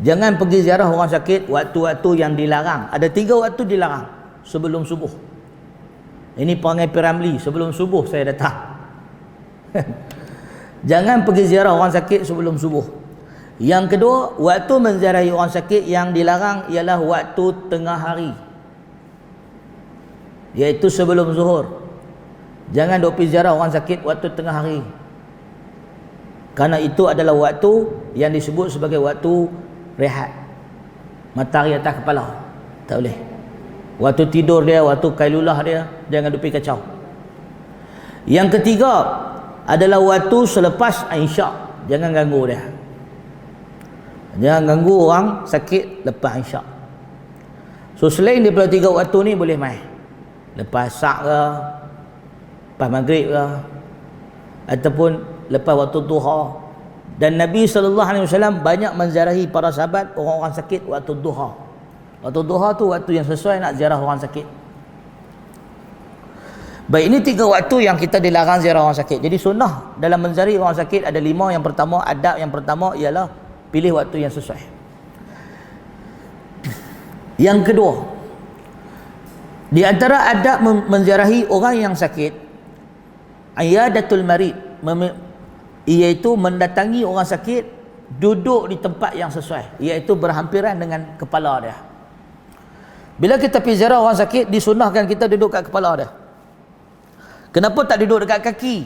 Jangan pergi ziarah orang sakit waktu-waktu yang dilarang. Ada 3 waktu dilarang. Sebelum subuh. Ini perangai Piramli, sebelum subuh saya datang. Jangan pergi ziarah orang sakit sebelum subuh. Yang kedua, waktu menziarahi orang sakit yang dilarang ialah waktu tengah hari, iaitu sebelum zuhur. Jangan duk pergi ziarah orang sakit waktu tengah hari, kerana itu adalah waktu yang disebut sebagai waktu rehat, matahari atas kepala. Tak boleh. Waktu tidur dia, waktu kailulah dia, jangan duk pergi kacau. Yang ketiga adalah waktu selepas Isyak. Jangan ganggu dia. Jangan ganggu orang sakit lepas Isyak. So selain daripada 3 waktu ni boleh main. Lepas Isyak ke, lepas maghrib ke, ataupun lepas waktu duha. Dan Nabi SAW banyak menziarahi para sahabat orang-orang sakit waktu duha. Waktu duha tu waktu yang sesuai nak ziarah orang sakit. Baik, ini 3 waktu yang kita dilarang ziarah orang sakit. Jadi sunnah dalam menziarahi orang sakit ada 5. Yang pertama, adab yang pertama ialah pilih waktu yang sesuai. Yang kedua, di antara adab menziarahi orang yang sakit, iyadatul marid, iaitu mendatangi orang sakit duduk di tempat yang sesuai, iaitu berhampiran dengan kepala dia. Bila kita pergi ziarah orang sakit, disunahkan kita duduk kat kepala dia. Kenapa tak duduk dekat kaki?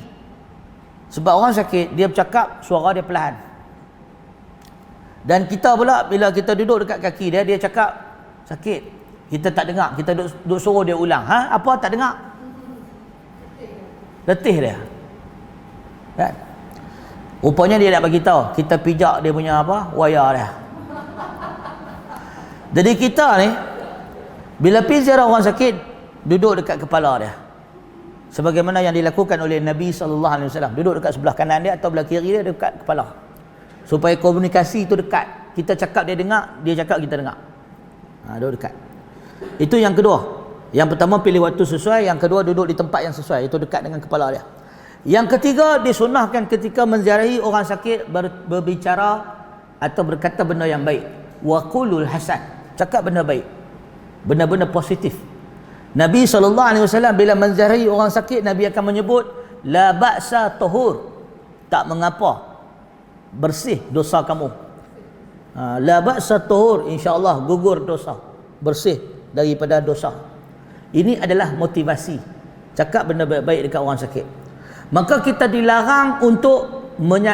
Sebab orang sakit, dia bercakap, suara dia perlahan. Dan kita pula, bila kita duduk dekat kaki dia, dia cakap sakit, kita tak dengar, kita duduk suruh dia ulang. Apa tak dengar? Letih dia, kan? Rupanya dia nak bagi tahu, kita pijak dia punya apa, wayar dia. Jadi kita ni bila pergi ziarah orang sakit, duduk dekat kepala dia, sebagaimana yang dilakukan oleh Nabi SAW. Duduk dekat sebelah kanan dia atau belah kiri dia, dekat kepala, supaya komunikasi itu dekat. Kita cakap dia dengar, dia cakap kita dengar. Duduk dekat. Itu yang kedua. Yang pertama, pilih waktu sesuai. Yang kedua, duduk di tempat yang sesuai, itu dekat dengan kepala dia. Yang ketiga, disunahkan ketika menziarahi orang sakit berbicara atau berkata benda yang baik. Wa qulul hasan, cakap benda baik, benda-benda positif. Nabi SAW bila menziarahi orang sakit, Nabi akan menyebut la ba'sa tuhur, tak mengapa, bersih dosa kamu. La ba'sa tuhur, insya-Allah gugur dosa, bersih daripada dosa. Ini adalah motivasi, cakap benda baik dekat orang sakit. Maka kita dilarang untuk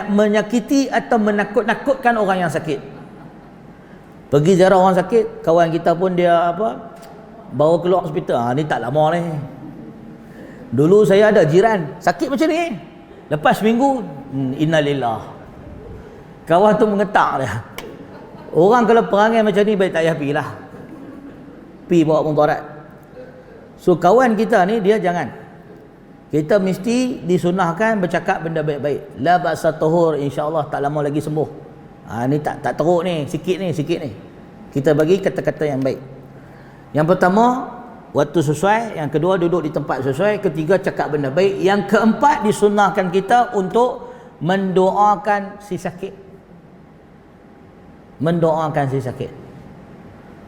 menyakiti atau menakut-nakutkan orang yang sakit. Pergi ziarah orang sakit, kawan kita pun dia bawa keluar hospital. Ni tak lama ni. Dulu saya ada jiran sakit macam ni, lepas seminggu innalillah. Kawan tu mengetak dia. Orang kalau perangai macam ni, baik tak payah pergi lah, pergi bawa mudarat. So kawan kita ni, dia jangan. Kita mesti disunahkan bercakap benda baik-baik. La ba'sa tuhur, insya-Allah tak lama lagi sembuh. Ni tak teruk ni, sikit ni. Kita bagi kata-kata yang baik. Yang pertama, waktu sesuai. Yang kedua, duduk di tempat sesuai. Ketiga, cakap benda baik. Yang keempat, disunahkan kita untuk mendoakan si sakit. Mendoakan si sakit.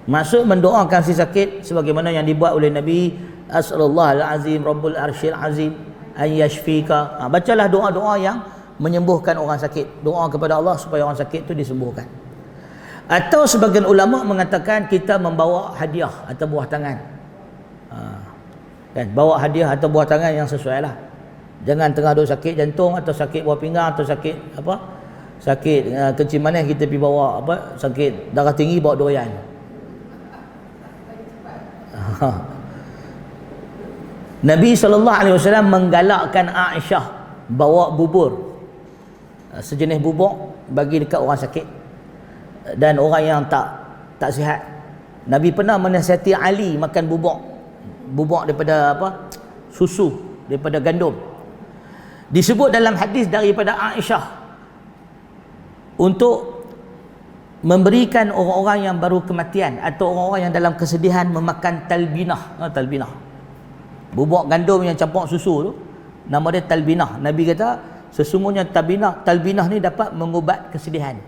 Maksud mendoakan si sakit sebagaimana yang dibuat oleh Nabi, As'alullah al-azim Rabbul arsyil azim an yashfika. Bacalah doa-doa yang menyembuhkan orang sakit. Doa kepada Allah supaya orang sakit itu disembuhkan. Atau sebagian ulama mengatakan kita membawa hadiah atau buah tangan. Kan, bawa hadiah atau buah tangan yang sesuai lah. Jangan tengah duk sakit jantung atau sakit buah pinggang atau sakit sakit kencing manis, kita pergi bawa sakit darah tinggi, bawa durian. Nabi SAW menggalakkan Aisyah bawa bubur, sejenis bubur, bagi dekat orang sakit dan orang yang tak sihat. Nabi pernah menasihati Ali makan bubur daripada susu, daripada gandum. Disebut dalam hadis daripada Aisyah untuk memberikan orang-orang yang baru kematian atau orang-orang yang dalam kesedihan memakan talbinah. Talbinah, bubuk gandum yang campur susu tu, nama dia talbinah. Nabi kata sesungguhnya talbinah ni dapat mengubat kesedihan.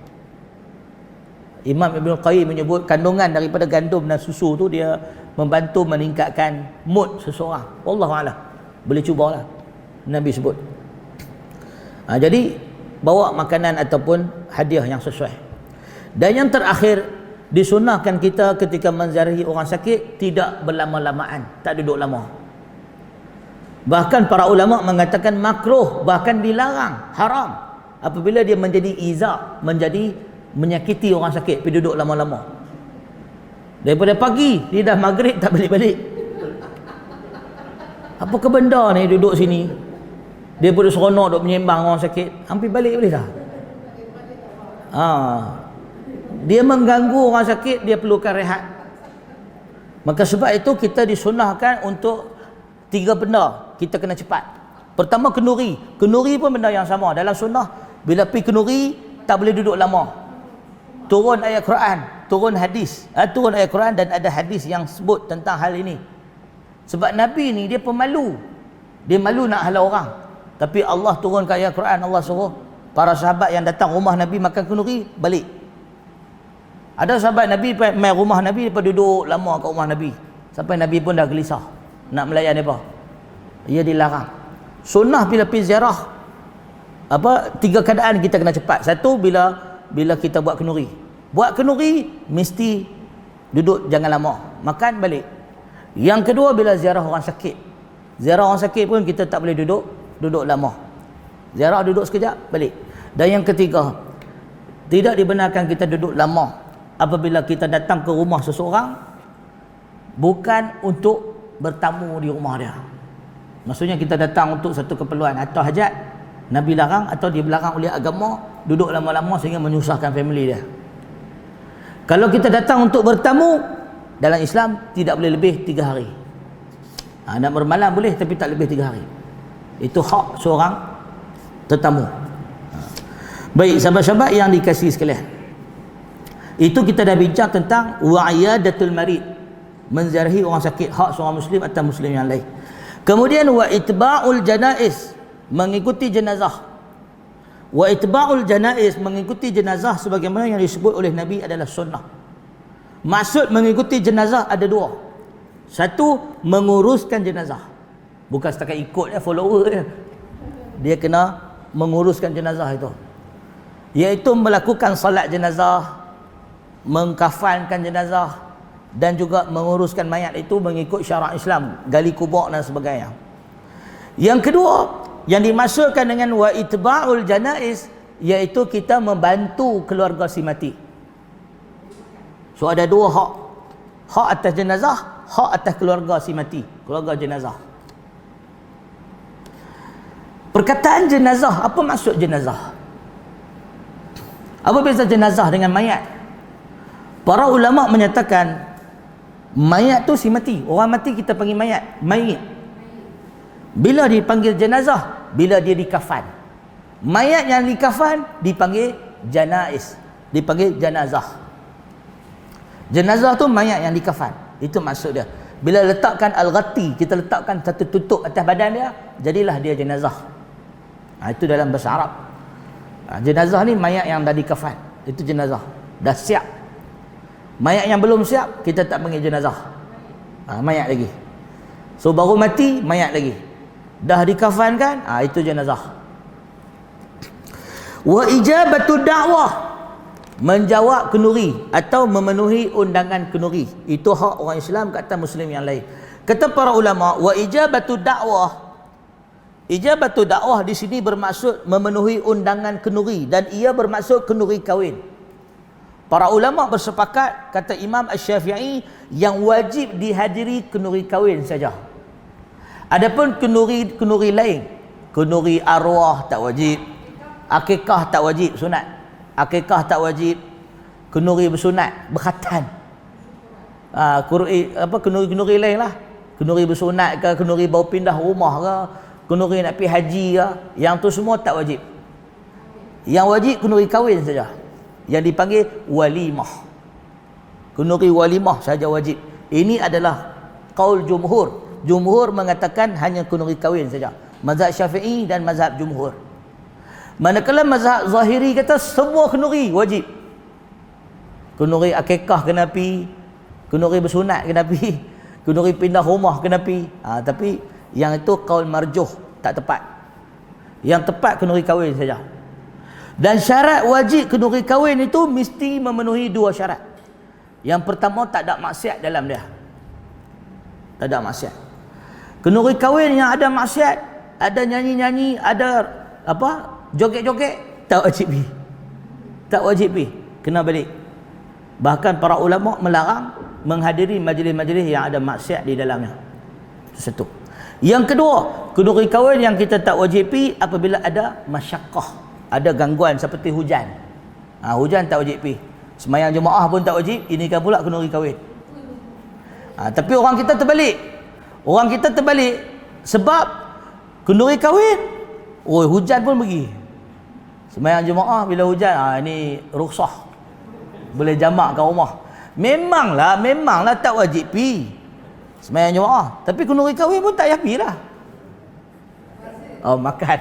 Imam Ibn Qayyim menyebut kandungan daripada gandum dan susu tu dia membantu meningkatkan mood seseorang. Wallahualam, boleh cubalah, Nabi sebut. Jadi bawa makanan ataupun hadiah yang sesuai. Dan yang terakhir, disunahkan kita ketika menziarahi orang sakit tidak berlama-lamaan, tak duduk lama. Bahkan para ulama mengatakan makruh, bahkan dilarang, haram apabila dia menjadi iza, menjadi menyakiti orang sakit, pergi duduk lama-lama. Daripada pagi dia dah maghrib tak balik-balik. Apa ke benda ni duduk sini? Dia pun seronok duk menyembang orang sakit, hampir balik boleh dah. Dia mengganggu orang sakit, dia perlukan rehat. Maka sebab itu kita disunahkan untuk 3 benda kita kena cepat. Pertama, kenuri. Kenuri pun benda yang sama. Dalam sunnah, bila pergi kenuri, tak boleh duduk lama. Turun ayat Quran, turun hadis. Turun ayat Quran dan ada hadis yang sebut tentang hal ini. Sebab Nabi ni dia pemalu. Dia malu nak halau orang. Tapi Allah turunkan ayat Quran, Allah suruh para sahabat yang datang rumah Nabi makan kenuri, balik. Ada sahabat Nabi main rumah Nabi, lepas duduk lama kat rumah Nabi sampai Nabi pun dah gelisah nak melayan mereka. Ia dilarang. Sunnah bila pergi ziarah, tiga keadaan kita kena cepat. Satu, bila kita buat kenduri. Buat kenduri mesti duduk jangan lama, makan balik. Yang kedua, bila ziarah orang sakit. Ziarah orang sakit pun kita tak boleh duduk lama. Ziarah duduk sekejap balik. Dan yang ketiga, tidak dibenarkan kita duduk lama apabila kita datang ke rumah seseorang bukan untuk bertamu di rumah dia. Maksudnya kita datang untuk satu keperluan atau hajat, Nabi larang atau dilarang oleh agama duduk lama-lama sehingga menyusahkan family dia. Kalau kita datang untuk bertamu, dalam Islam tidak boleh lebih 3 hari. Nak bermalam boleh tapi tak lebih 3 hari. Itu hak seorang tetamu. Baik, sahabat-sahabat yang dikasihi sekalian, itu kita dah bincang tentang wa'iyadatul marid, menziarahi orang sakit, hak seorang muslim atau muslim yang lain. Kemudian wa itba'ul janaiz, mengikuti jenazah. Wa itba'ul janaiz, mengikuti jenazah sebagaimana yang disebut oleh Nabi adalah sunnah. Maksud mengikuti jenazah ada 2. Satu, menguruskan jenazah. Bukan setakat ikut dia, follower dia. Dia kena menguruskan jenazah itu, iaitu melakukan salat jenazah, mengkafankan jenazah, dan juga menguruskan mayat itu mengikut syarak Islam, gali kubur dan sebagainya. Yang kedua yang dimaksudkan dengan wa itba'ul janaiz, iaitu kita membantu keluarga si mati. So ada 2 hak. Hak atas jenazah, hak atas keluarga si mati, keluarga jenazah. Perkataan jenazah, apa maksud jenazah? Apa beza jenazah dengan mayat? Para ulama menyatakan mayat tu si mati. Orang mati kita panggil mayat, mayit. Bila dipanggil jenazah, bila dia dikafan. Mayat yang dikafan dipanggil janaiz, dipanggil janazah. Jenazah tu mayat yang dikafan, itu maksud dia. Bila letakkan al-ghati, kita letakkan satu tutup atas badan dia, jadilah dia jenazah. Itu dalam bahasa Arab. Jenazah ni mayat yang dah dikafan, itu jenazah, dah siap. Mayat yang belum siap kita tak panggil jenazah, mayat lagi. So baru mati, mayat lagi. Dah dikafankan, itu jenazah. Wa ijabatu da'wah, menjawab kenduri atau memenuhi undangan kenduri, itu hak orang Islam kata muslim yang lain. Kata para ulama, wa ijabatu da'wah, ijabatu dakwah di sini bermaksud memenuhi undangan kenduri, dan ia bermaksud kenduri kahwin. Para ulama bersepakat, kata Imam Asy-Syafi'i, yang wajib dihadiri kenduri kahwin saja. Adapun kenduri lain, kenduri arwah tak wajib, akikah tak wajib, sunat. Akikah tak wajib, kenduri bersunat, berkhatan. Kenduri lain lah. Kenduri bersunat ke, kenduri baru pindah rumah ke, kenduri nak pergi haji ke, yang tu semua tak wajib. Yang wajib kenduri kahwin saja, yang dipanggil walimah. Kenduri walimah saja wajib. Ini adalah qaul jumhur. Jumhur mengatakan hanya kenduri kahwin saja, mazhab Syafi'i dan mazhab jumhur. Manakala mazhab Zahiri kata semua kenduri wajib. Kenduri akikah kena pi, kenduri bersunat kena pi, kenduri pindah rumah kena pi. Tapi yang itu qaul marjuh, tak tepat. Yang tepat kenduri kahwin saja. Dan syarat wajib kenduri kahwin itu mesti memenuhi 2 syarat. Yang pertama, tak ada maksiat dalam dia. Tak ada maksiat. Kenduri kahwin yang ada maksiat, ada nyanyi-nyanyi, ada joget-joget, tak wajib pi. Tak wajib pi, kena balik. Bahkan para ulama melarang menghadiri majlis-majlis yang ada maksiat di dalamnya. Itu satu. Yang kedua, kenduri kahwin yang kita tak wajib pi apabila ada masyaqqah, ada gangguan seperti hujan. Hujan tak wajib pi. Sembahyang jemaah pun tak wajib, ini kan pula kenduri kahwin. Tapi orang kita terbalik. Orang kita terbalik sebab kenduri kahwin, hujan pun pergi. Sembahyang jemaah bila hujan, ini rukhsah, boleh jamak kat rumah. Memanglah tak wajib pi sembahyang jemaah, tapi kenduri kahwin pun tak payah pi lah. Makan.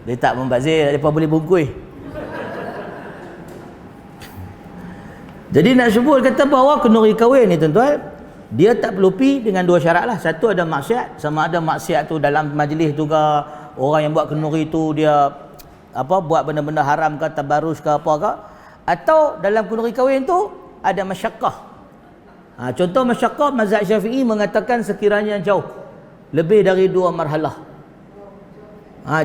Dia tak membazir, dia pun boleh bungkui. Jadi nak sebut kata bahawa kenduri kahwin ni tuan-tuan, dia tak perlu pi dengan dua syarat lah. Satu ada maksiat, sama ada maksiat tu dalam majlis tu ke, orang yang buat kenduri tu dia buat benda-benda haram ke, tabarus ke apa ke, atau dalam kenduri kahwin tu ada masyaqqah. Contoh masyaqqah, mazhab Syafi'i mengatakan sekiranya jauh lebih dari 2 marhalah.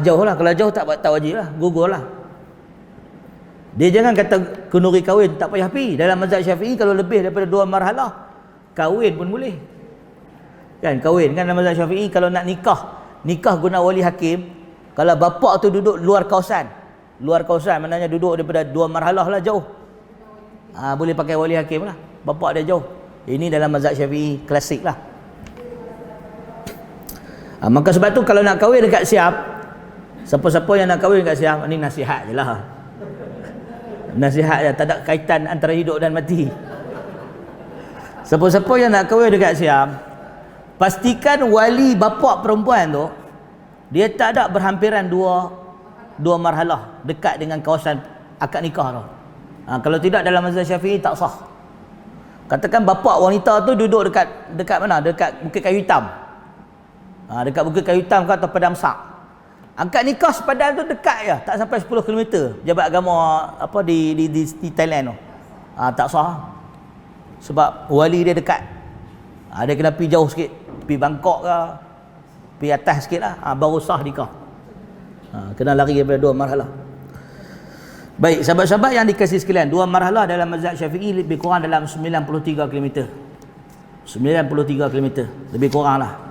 Jauh lah, kalau jauh tak wajib lah, gugur lah. Dia jangan kata kenduri kahwin tak payah pi. Dalam mazhab Syafi'i kalau lebih daripada 2 marhalah, kahwin pun boleh. Kan kahwin kan dalam mazhab Syafi'i, kalau nak nikah guna wali hakim, kalau bapak tu duduk luar kawasan maknanya duduk daripada 2 marhalah lah jauh, boleh pakai wali hakim lah, bapak dia jauh. Ini dalam mazhab Syafi'i klasik lah. Maka sebab tu kalau nak kahwin dekat Siap, siapa-siapa yang nak kahwin dekat Siap, ni nasihat je lah. Nasihat je, tak ada kaitan antara hidup dan mati. Siapa-siapa yang nak kahwin dekat Siam, pastikan wali bapak perempuan tu dia tak ada berhampiran dua marhalah dekat dengan kawasan akad nikah tu. Kalau tidak dalam mazhab Syafi'i tak sah. Katakan bapak wanita tu duduk dekat mana? Dekat Bukit Kayu Hitam. Dekat Bukit Kayu Hitam ke atau Padang Sak. Akad nikah sepadan tu dekat je, tak sampai 10 km. Jabat agama di Thailand tu. Tak sah. Sebab wali dia dekat. Dia kena pergi jauh sikit, pergi Bangkok ke, pergi atas sikit lah, baru sah nikah. Kena lari daripada 2 marhalah. Baik, sahabat-sahabat yang dikasih sekalian, 2 marhalah dalam mazhab Syafi'i lebih kurang dalam 93 km. 93 km, lebih kurang lah.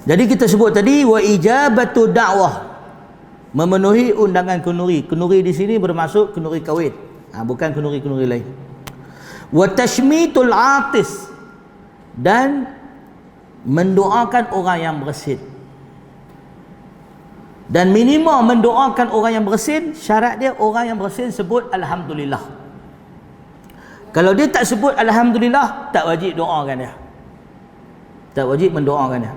Jadi kita sebut tadi wa ijabatu da'wah, memenuhi undangan kenduri. Kenduri di sini bermaksud kenduri kahwin, bukan kenduri-kenduri lain. Wa tashmitul atis, dan mendoakan orang yang bersin. Dan minimum mendoakan orang yang bersin, syarat dia orang yang bersin sebut alhamdulillah. Kalau dia tak sebut alhamdulillah, tak wajib doakan dia. Tak wajib mendoakan dia.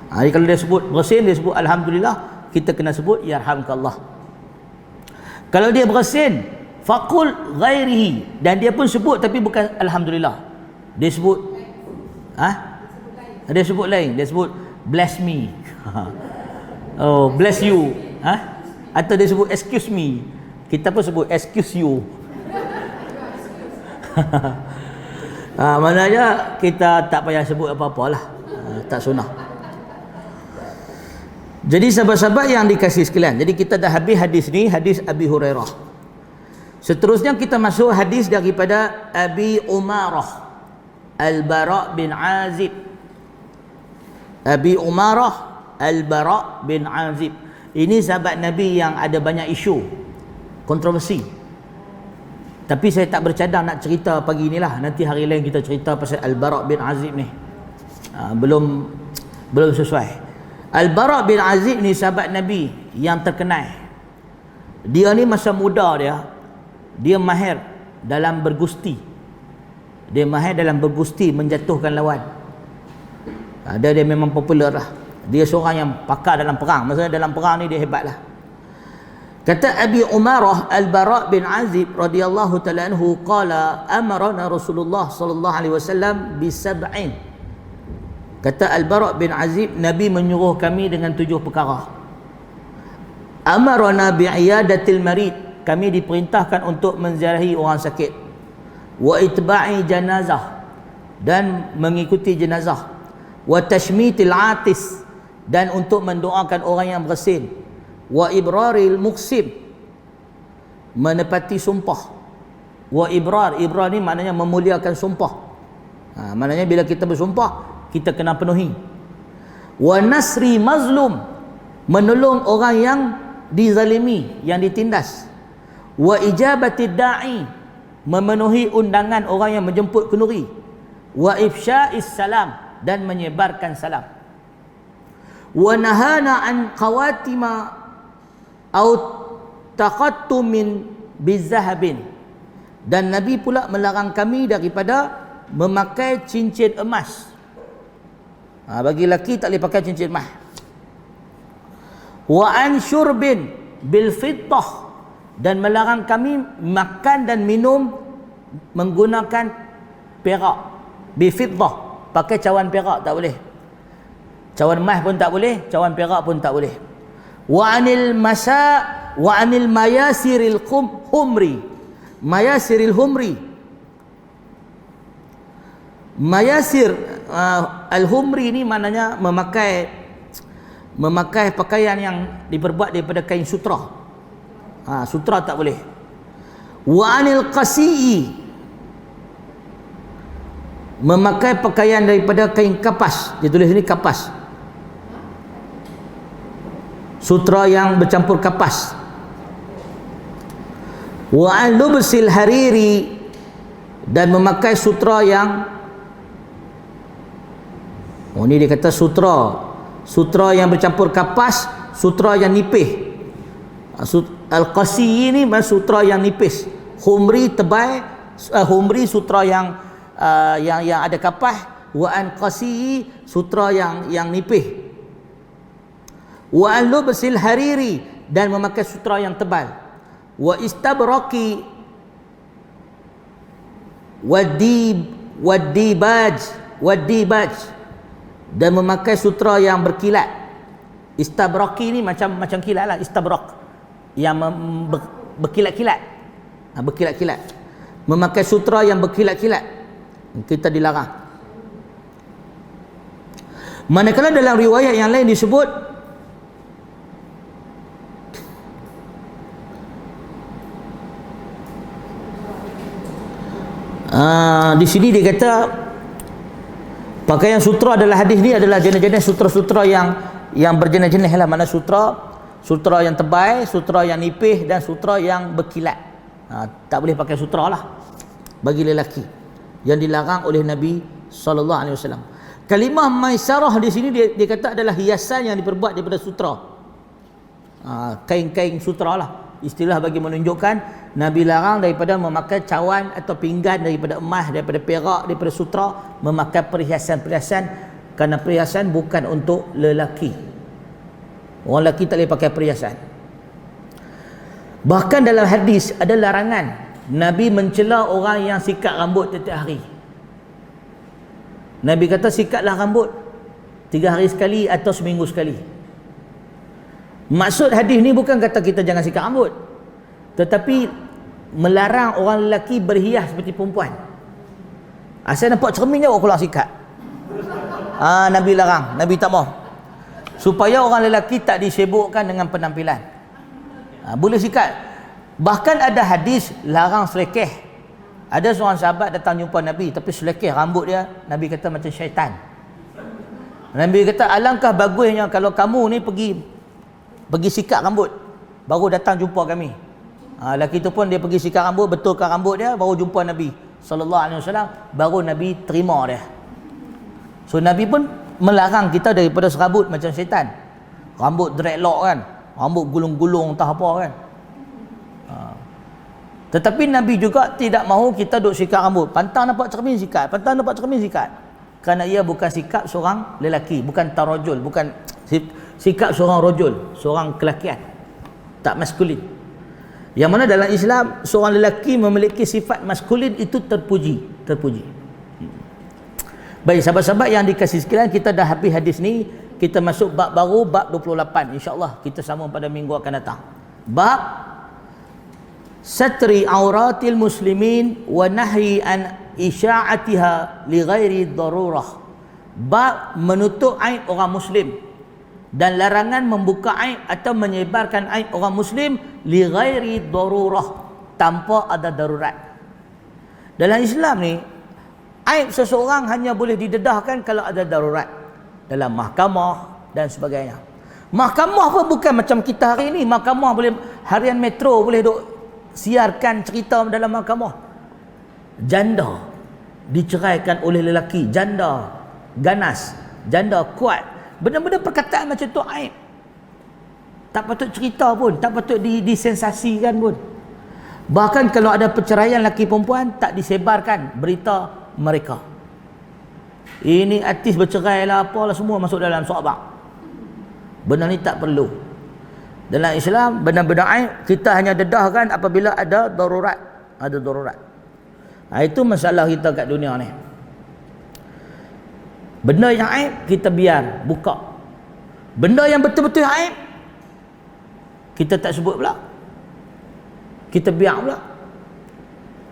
Jadi kalau dia sebut bersin, dia sebut alhamdulillah, kita kena sebut yarhamkallah. Kalau dia bersin, faqul ghairihi, dan dia pun sebut tapi bukan alhamdulillah, dia sebut dia sebut lain, dia sebut bless me. Oh, bless you. Atau dia sebut excuse me, kita pun sebut excuse you. Maknanya kita tak payah sebut apa-apalah, tak sunnah. Jadi sahabat-sahabat yang dikasih sekalian, jadi kita dah habis hadis ni, hadis Abi Hurairah. Seterusnya kita masuk hadis daripada Abi Umarah Al-Bara' bin Azib. Abi Umarah Al-Bara' bin Azib. Ini sahabat Nabi yang ada banyak isu, kontroversi. Tapi saya tak bercadang nak cerita pagi inilah. Nanti hari lain kita cerita pasal Al-Bara' bin Azib ni. Belum sesuai. Al-Bara' bin Azib ni sahabat Nabi yang terkenal. Dia ni masa muda dia mahir dalam bergusti. Dia mahir dalam bergusti, menjatuhkan lawan. Dia memang popular lah. Dia seorang yang pakar dalam perang. Maksudnya dalam perang ni dia hebat lah. Kata Abi Umarah Al-Bara' bin Azib radhiyallahu ta'ala anhu, qala amarana Rasulullah sallallahu alaihi wasallam bi sab'in. Kata Al-Bara' bin Azib, Nabi menyuruh kami dengan 7 perkara. Amarana bi'iyadatil marid, kami diperintahkan untuk menziarahi orang sakit. Wa itba'i janazah, dan mengikuti jenazah. Wa tashmitil atis, dan untuk mendoakan orang yang bersin. Wa ibraril muqsim, menepati sumpah. Wa ibrar ni maknanya memuliakan sumpah. Maknanya bila kita bersumpah, kita kena penuhi. Wa nasri mazlum, menolong orang yang dizalimi, yang ditindas. Wa ijabati da'i, memenuhi undangan orang yang menjemput kenduri. Wa ifsya'is salam, dan menyebarkan salam. Wa nahana an qawatima au taqattumin bizahabin, dan Nabi pula melarang kami daripada memakai cincin emas. Bagi lelaki tak boleh pakai cincin emas. Wa an syurbin bil fiddah, dan melarang kami makan dan minum menggunakan perak, bifiddah, pakai cawan perak tak boleh, cawan emas pun tak boleh, cawan perak pun tak boleh. Wa anil mayasiril humri, mayasiril humri, mayasir al-humri ni maknanya memakai pakaian yang diperbuat daripada kain sutra. Sutra tak boleh. Wa anil qasi'i, memakai pakaian daripada kain kapas, dia tulis ni kapas, sutra yang bercampur kapas. Wa an lubsil hariri, dan memakai sutra yang ni dia kata sutra yang bercampur kapas, sutra yang nipis. Al-qasi ini sutra yang nipis, humri tebal, humri sutra yang ada kapas, wa an qasi sutra yang nipis. Wa an lubsil hariri, dan memakai sutra yang tebal. Wa istabraqi wadibaj, dan memakai sutra yang berkilat. Istabraqi ni macam kilat lah, istabraq yang berkilat-kilat. Berkilat-kilat, memakai sutra yang berkilat-kilat, kita dilarang. Manakala dalam riwayat yang lain disebut di sini dia kata pakaian sutra adalah, hadis ni adalah jenis-jenis sutra-sutra yang berjenis-jenis lah. Mana sutra yang tebal, sutra yang nipis, dan sutra yang berkilat. Tak boleh pakai sutra lah bagi lelaki, yang dilarang oleh Nabi SAW. Kalimah maisarah di sini dia kata adalah hiasan yang diperbuat daripada sutra, kain-kain sutra lah. Istilah bagi menunjukkan Nabi larang daripada memakai cawan atau pinggan daripada emas, daripada perak, daripada sutra, memakai perhiasan-perhiasan, kerana perhiasan bukan untuk lelaki. Orang lelaki tak boleh pakai perhiasan. Bahkan dalam hadis ada larangan Nabi mencela orang yang sikat rambut setiap hari. Nabi kata sikatlah rambut 3 hari sekali atau seminggu sekali. Maksud hadis ni bukan kata kita jangan sikat rambut, tetapi melarang orang lelaki berhias seperti perempuan. Asal nampak cermin je keluar sikat. Nabi larang, Nabi tak mau, supaya orang lelaki tak disibukkan dengan penampilan. Boleh sikat. Bahkan ada hadis larang selekeh. Ada seorang sahabat datang jumpa Nabi tapi selekeh rambut dia. Nabi kata macam syaitan. Nabi kata alangkah bagusnya kalau kamu ni pergi sikat rambut baru datang jumpa kami. Lelaki tu pun dia pergi sikat rambut, betulkan rambut dia, baru jumpa Nabi SAW, baru Nabi terima dia. So Nabi pun melarang kita daripada serabut macam syaitan. Rambut dreadlock kan, rambut gulung-gulung entah apa kan. Tetapi Nabi juga tidak mahu kita duk sikat rambut. Pantang nampak cermin sikat, pantang nampak cermin sikat. Kerana ia bukan sikap seorang lelaki, bukan tarajul, bukan sikap seorang rajul, seorang kelakian, tak maskulin. Yang mana dalam Islam seorang lelaki memiliki sifat maskulin itu terpuji. Baik sahabat-sahabat yang dikasihi sekalian, kita dah habis hadis ni. Kita masuk bab baru, bab 28. InsyaAllah kita sambung pada minggu akan datang. Bab satri auratil muslimin wa nahyi an isya'atiha li ghairi darurah. Bab menutup aib orang muslim dan larangan membuka aib atau menyebarkan aib orang muslim li ghairi darurah, tanpa ada darurat. Dalam Islam ni aib seseorang hanya boleh didedahkan kalau ada darurat, dalam mahkamah dan sebagainya. Mahkamah pun bukan macam kita hari ni. Mahkamah boleh, harian Metro boleh duk siarkan cerita dalam mahkamah. Janda diceraikan oleh lelaki, janda ganas, janda kuat. Benda-benda perkataan macam tu aib. Tak patut cerita pun, tak patut disensasikan pun. Bahkan kalau ada perceraian lelaki perempuan, tak disebarkan berita mereka. Ini artis bercerai lah, apalah, semua masuk dalam sahabat. Benda ni tak perlu. Dalam Islam benda-benda aib kita hanya dedahkan apabila ada darurat. Ada darurat. Itu masalah kita kat dunia ni. Benda yang aib kita biar buka. Benda yang betul-betul aib kita tak sebut pula. Kita biar pula.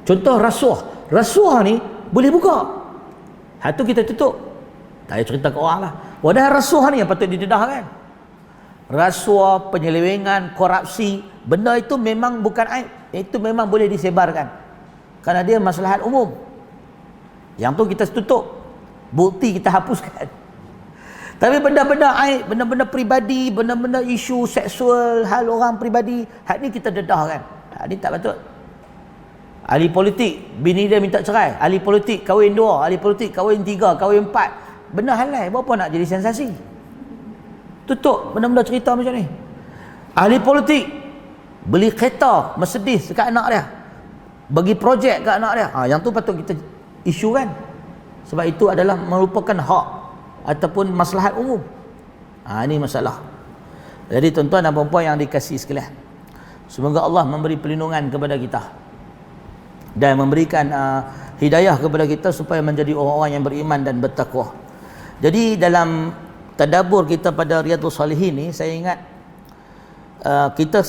Contoh rasuah. Rasuah ni boleh buka. Hal tu kita tutup. Tak payah cerita ke orang lah. Padahal rasuah ni yang patut didedahkan. Rasuah, penyelewengan, korupsi, benda itu memang bukan aib. Itu memang boleh disebarkan. Kerana dia maslahat umum. Yang tu kita tutup. Bukti kita hapuskan. Tapi benda-benda aib, benda-benda peribadi, benda-benda isu seksual, hal orang peribadi, hal ni kita dedahkan. Hal ni tak patut. Ahli politik, bini dia minta cerai. Ahli politik kahwin 2, ahli politik kahwin 3, kahwin 4. Benda halal, berapa nak jadi sensasi? Tutup benda-benda cerita macam ni. Ahli politik beli kereta Mercedes dekat anak dia, bagi projek kat anak dia. Yang tu patut kita isukan. Sebab itu adalah merupakan hak ataupun maslahat umum. Ini masalah. Jadi tuan-tuan dan puan-puan yang dikasihi sekalian, semoga Allah memberi perlindungan kepada kita dan memberikan hidayah kepada kita supaya menjadi orang-orang yang beriman dan bertakwa. Jadi dalam tadabbur kita pada Riyadhus Salihin ni, saya ingat kita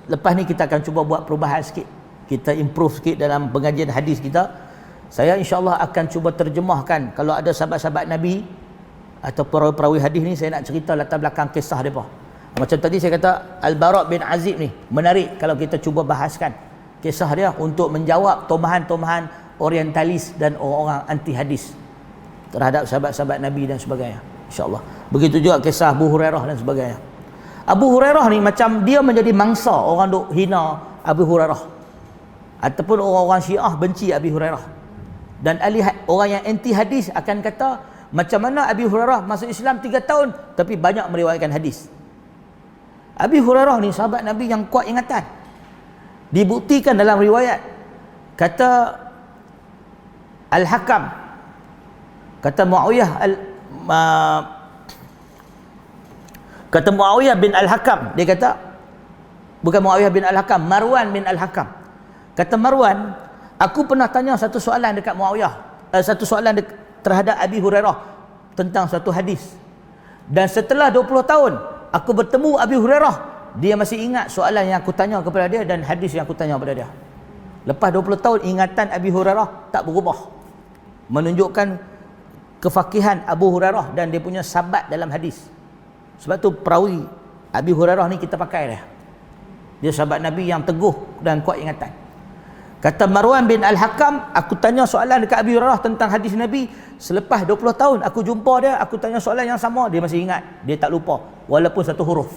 lepas ni kita akan cuba buat perubahan sikit. Kita improve sikit dalam pengajian hadis kita. Saya insya-Allah akan cuba terjemahkan. Kalau ada sahabat-sahabat Nabi atau perawi-perawi hadis ni, saya nak cerita latar belakang kisah mereka. Macam tadi saya kata Al-Bara' bin Azib ni menarik kalau kita cuba bahaskan kisah dia untuk menjawab tomahan-tomahan orientalis dan orang-orang anti hadis terhadap sahabat-sahabat Nabi dan sebagainya, insya-Allah. Begitu juga kisah Abu Hurairah dan sebagainya. Abu Hurairah ni macam dia menjadi mangsa orang duk hina Abu Hurairah, ataupun orang-orang Syiah benci Abu Hurairah. Dan orang yang anti hadis akan kata macam mana Abu Hurairah masuk Islam 3 tahun tapi banyak meriwayatkan hadis. Abu Hurairah ni sahabat Nabi yang kuat ingatan. Dibuktikan dalam riwayat. Kata Al-Hakam, kata Muawiyah bin Al-Hakam, dia kata, bukan Muawiyah bin Al-Hakam, Marwan bin Al-Hakam. Kata Marwan, aku pernah tanya satu soalan dekat Muawiyah, satu soalan terhadap Abi Hurairah tentang satu hadis. Dan setelah 20 tahun aku bertemu Abi Hurairah, dia masih ingat soalan yang aku tanya kepada dia dan hadis yang aku tanya kepada dia. Lepas 20 tahun ingatan Abi Hurairah tak berubah. Menunjukkan kefakihan Abu Hurairah dan dia punya sabat dalam hadis. Sebab tu perawi Abi Hurairah ni kita pakai dia. Dia sahabat Nabi yang teguh dan kuat ingatan. Kata Marwan bin Al-Hakam, aku tanya soalan dekat Abi Hurairah tentang hadis Nabi, selepas 20 tahun aku jumpa dia, aku tanya soalan yang sama, dia masih ingat, dia tak lupa walaupun satu huruf.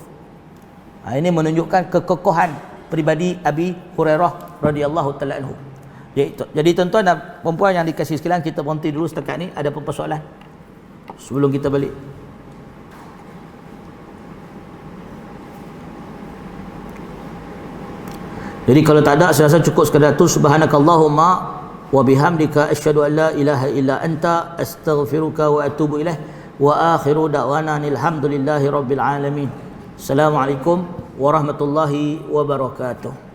Ini menunjukkan kekokohan peribadi Abi Hurairah radhiyallahu taala anhu. Jadi tuan-tuan dan puan-puan yang dikasihi sekalian, kita berhenti dulu setakat ni. Ada apa-apa soalan sebelum kita balik? Jadi kalau tak ada, saya rasa cukup sekadar tu. Subhanakallahumma wa bihamdika asyhadu an la ilaha illa anta astaghfiruka wa atubu ilaih. Wa akhiru da'wana alhamdulillahi rabbil alamin. Assalamualaikum warahmatullahi wabarakatuh.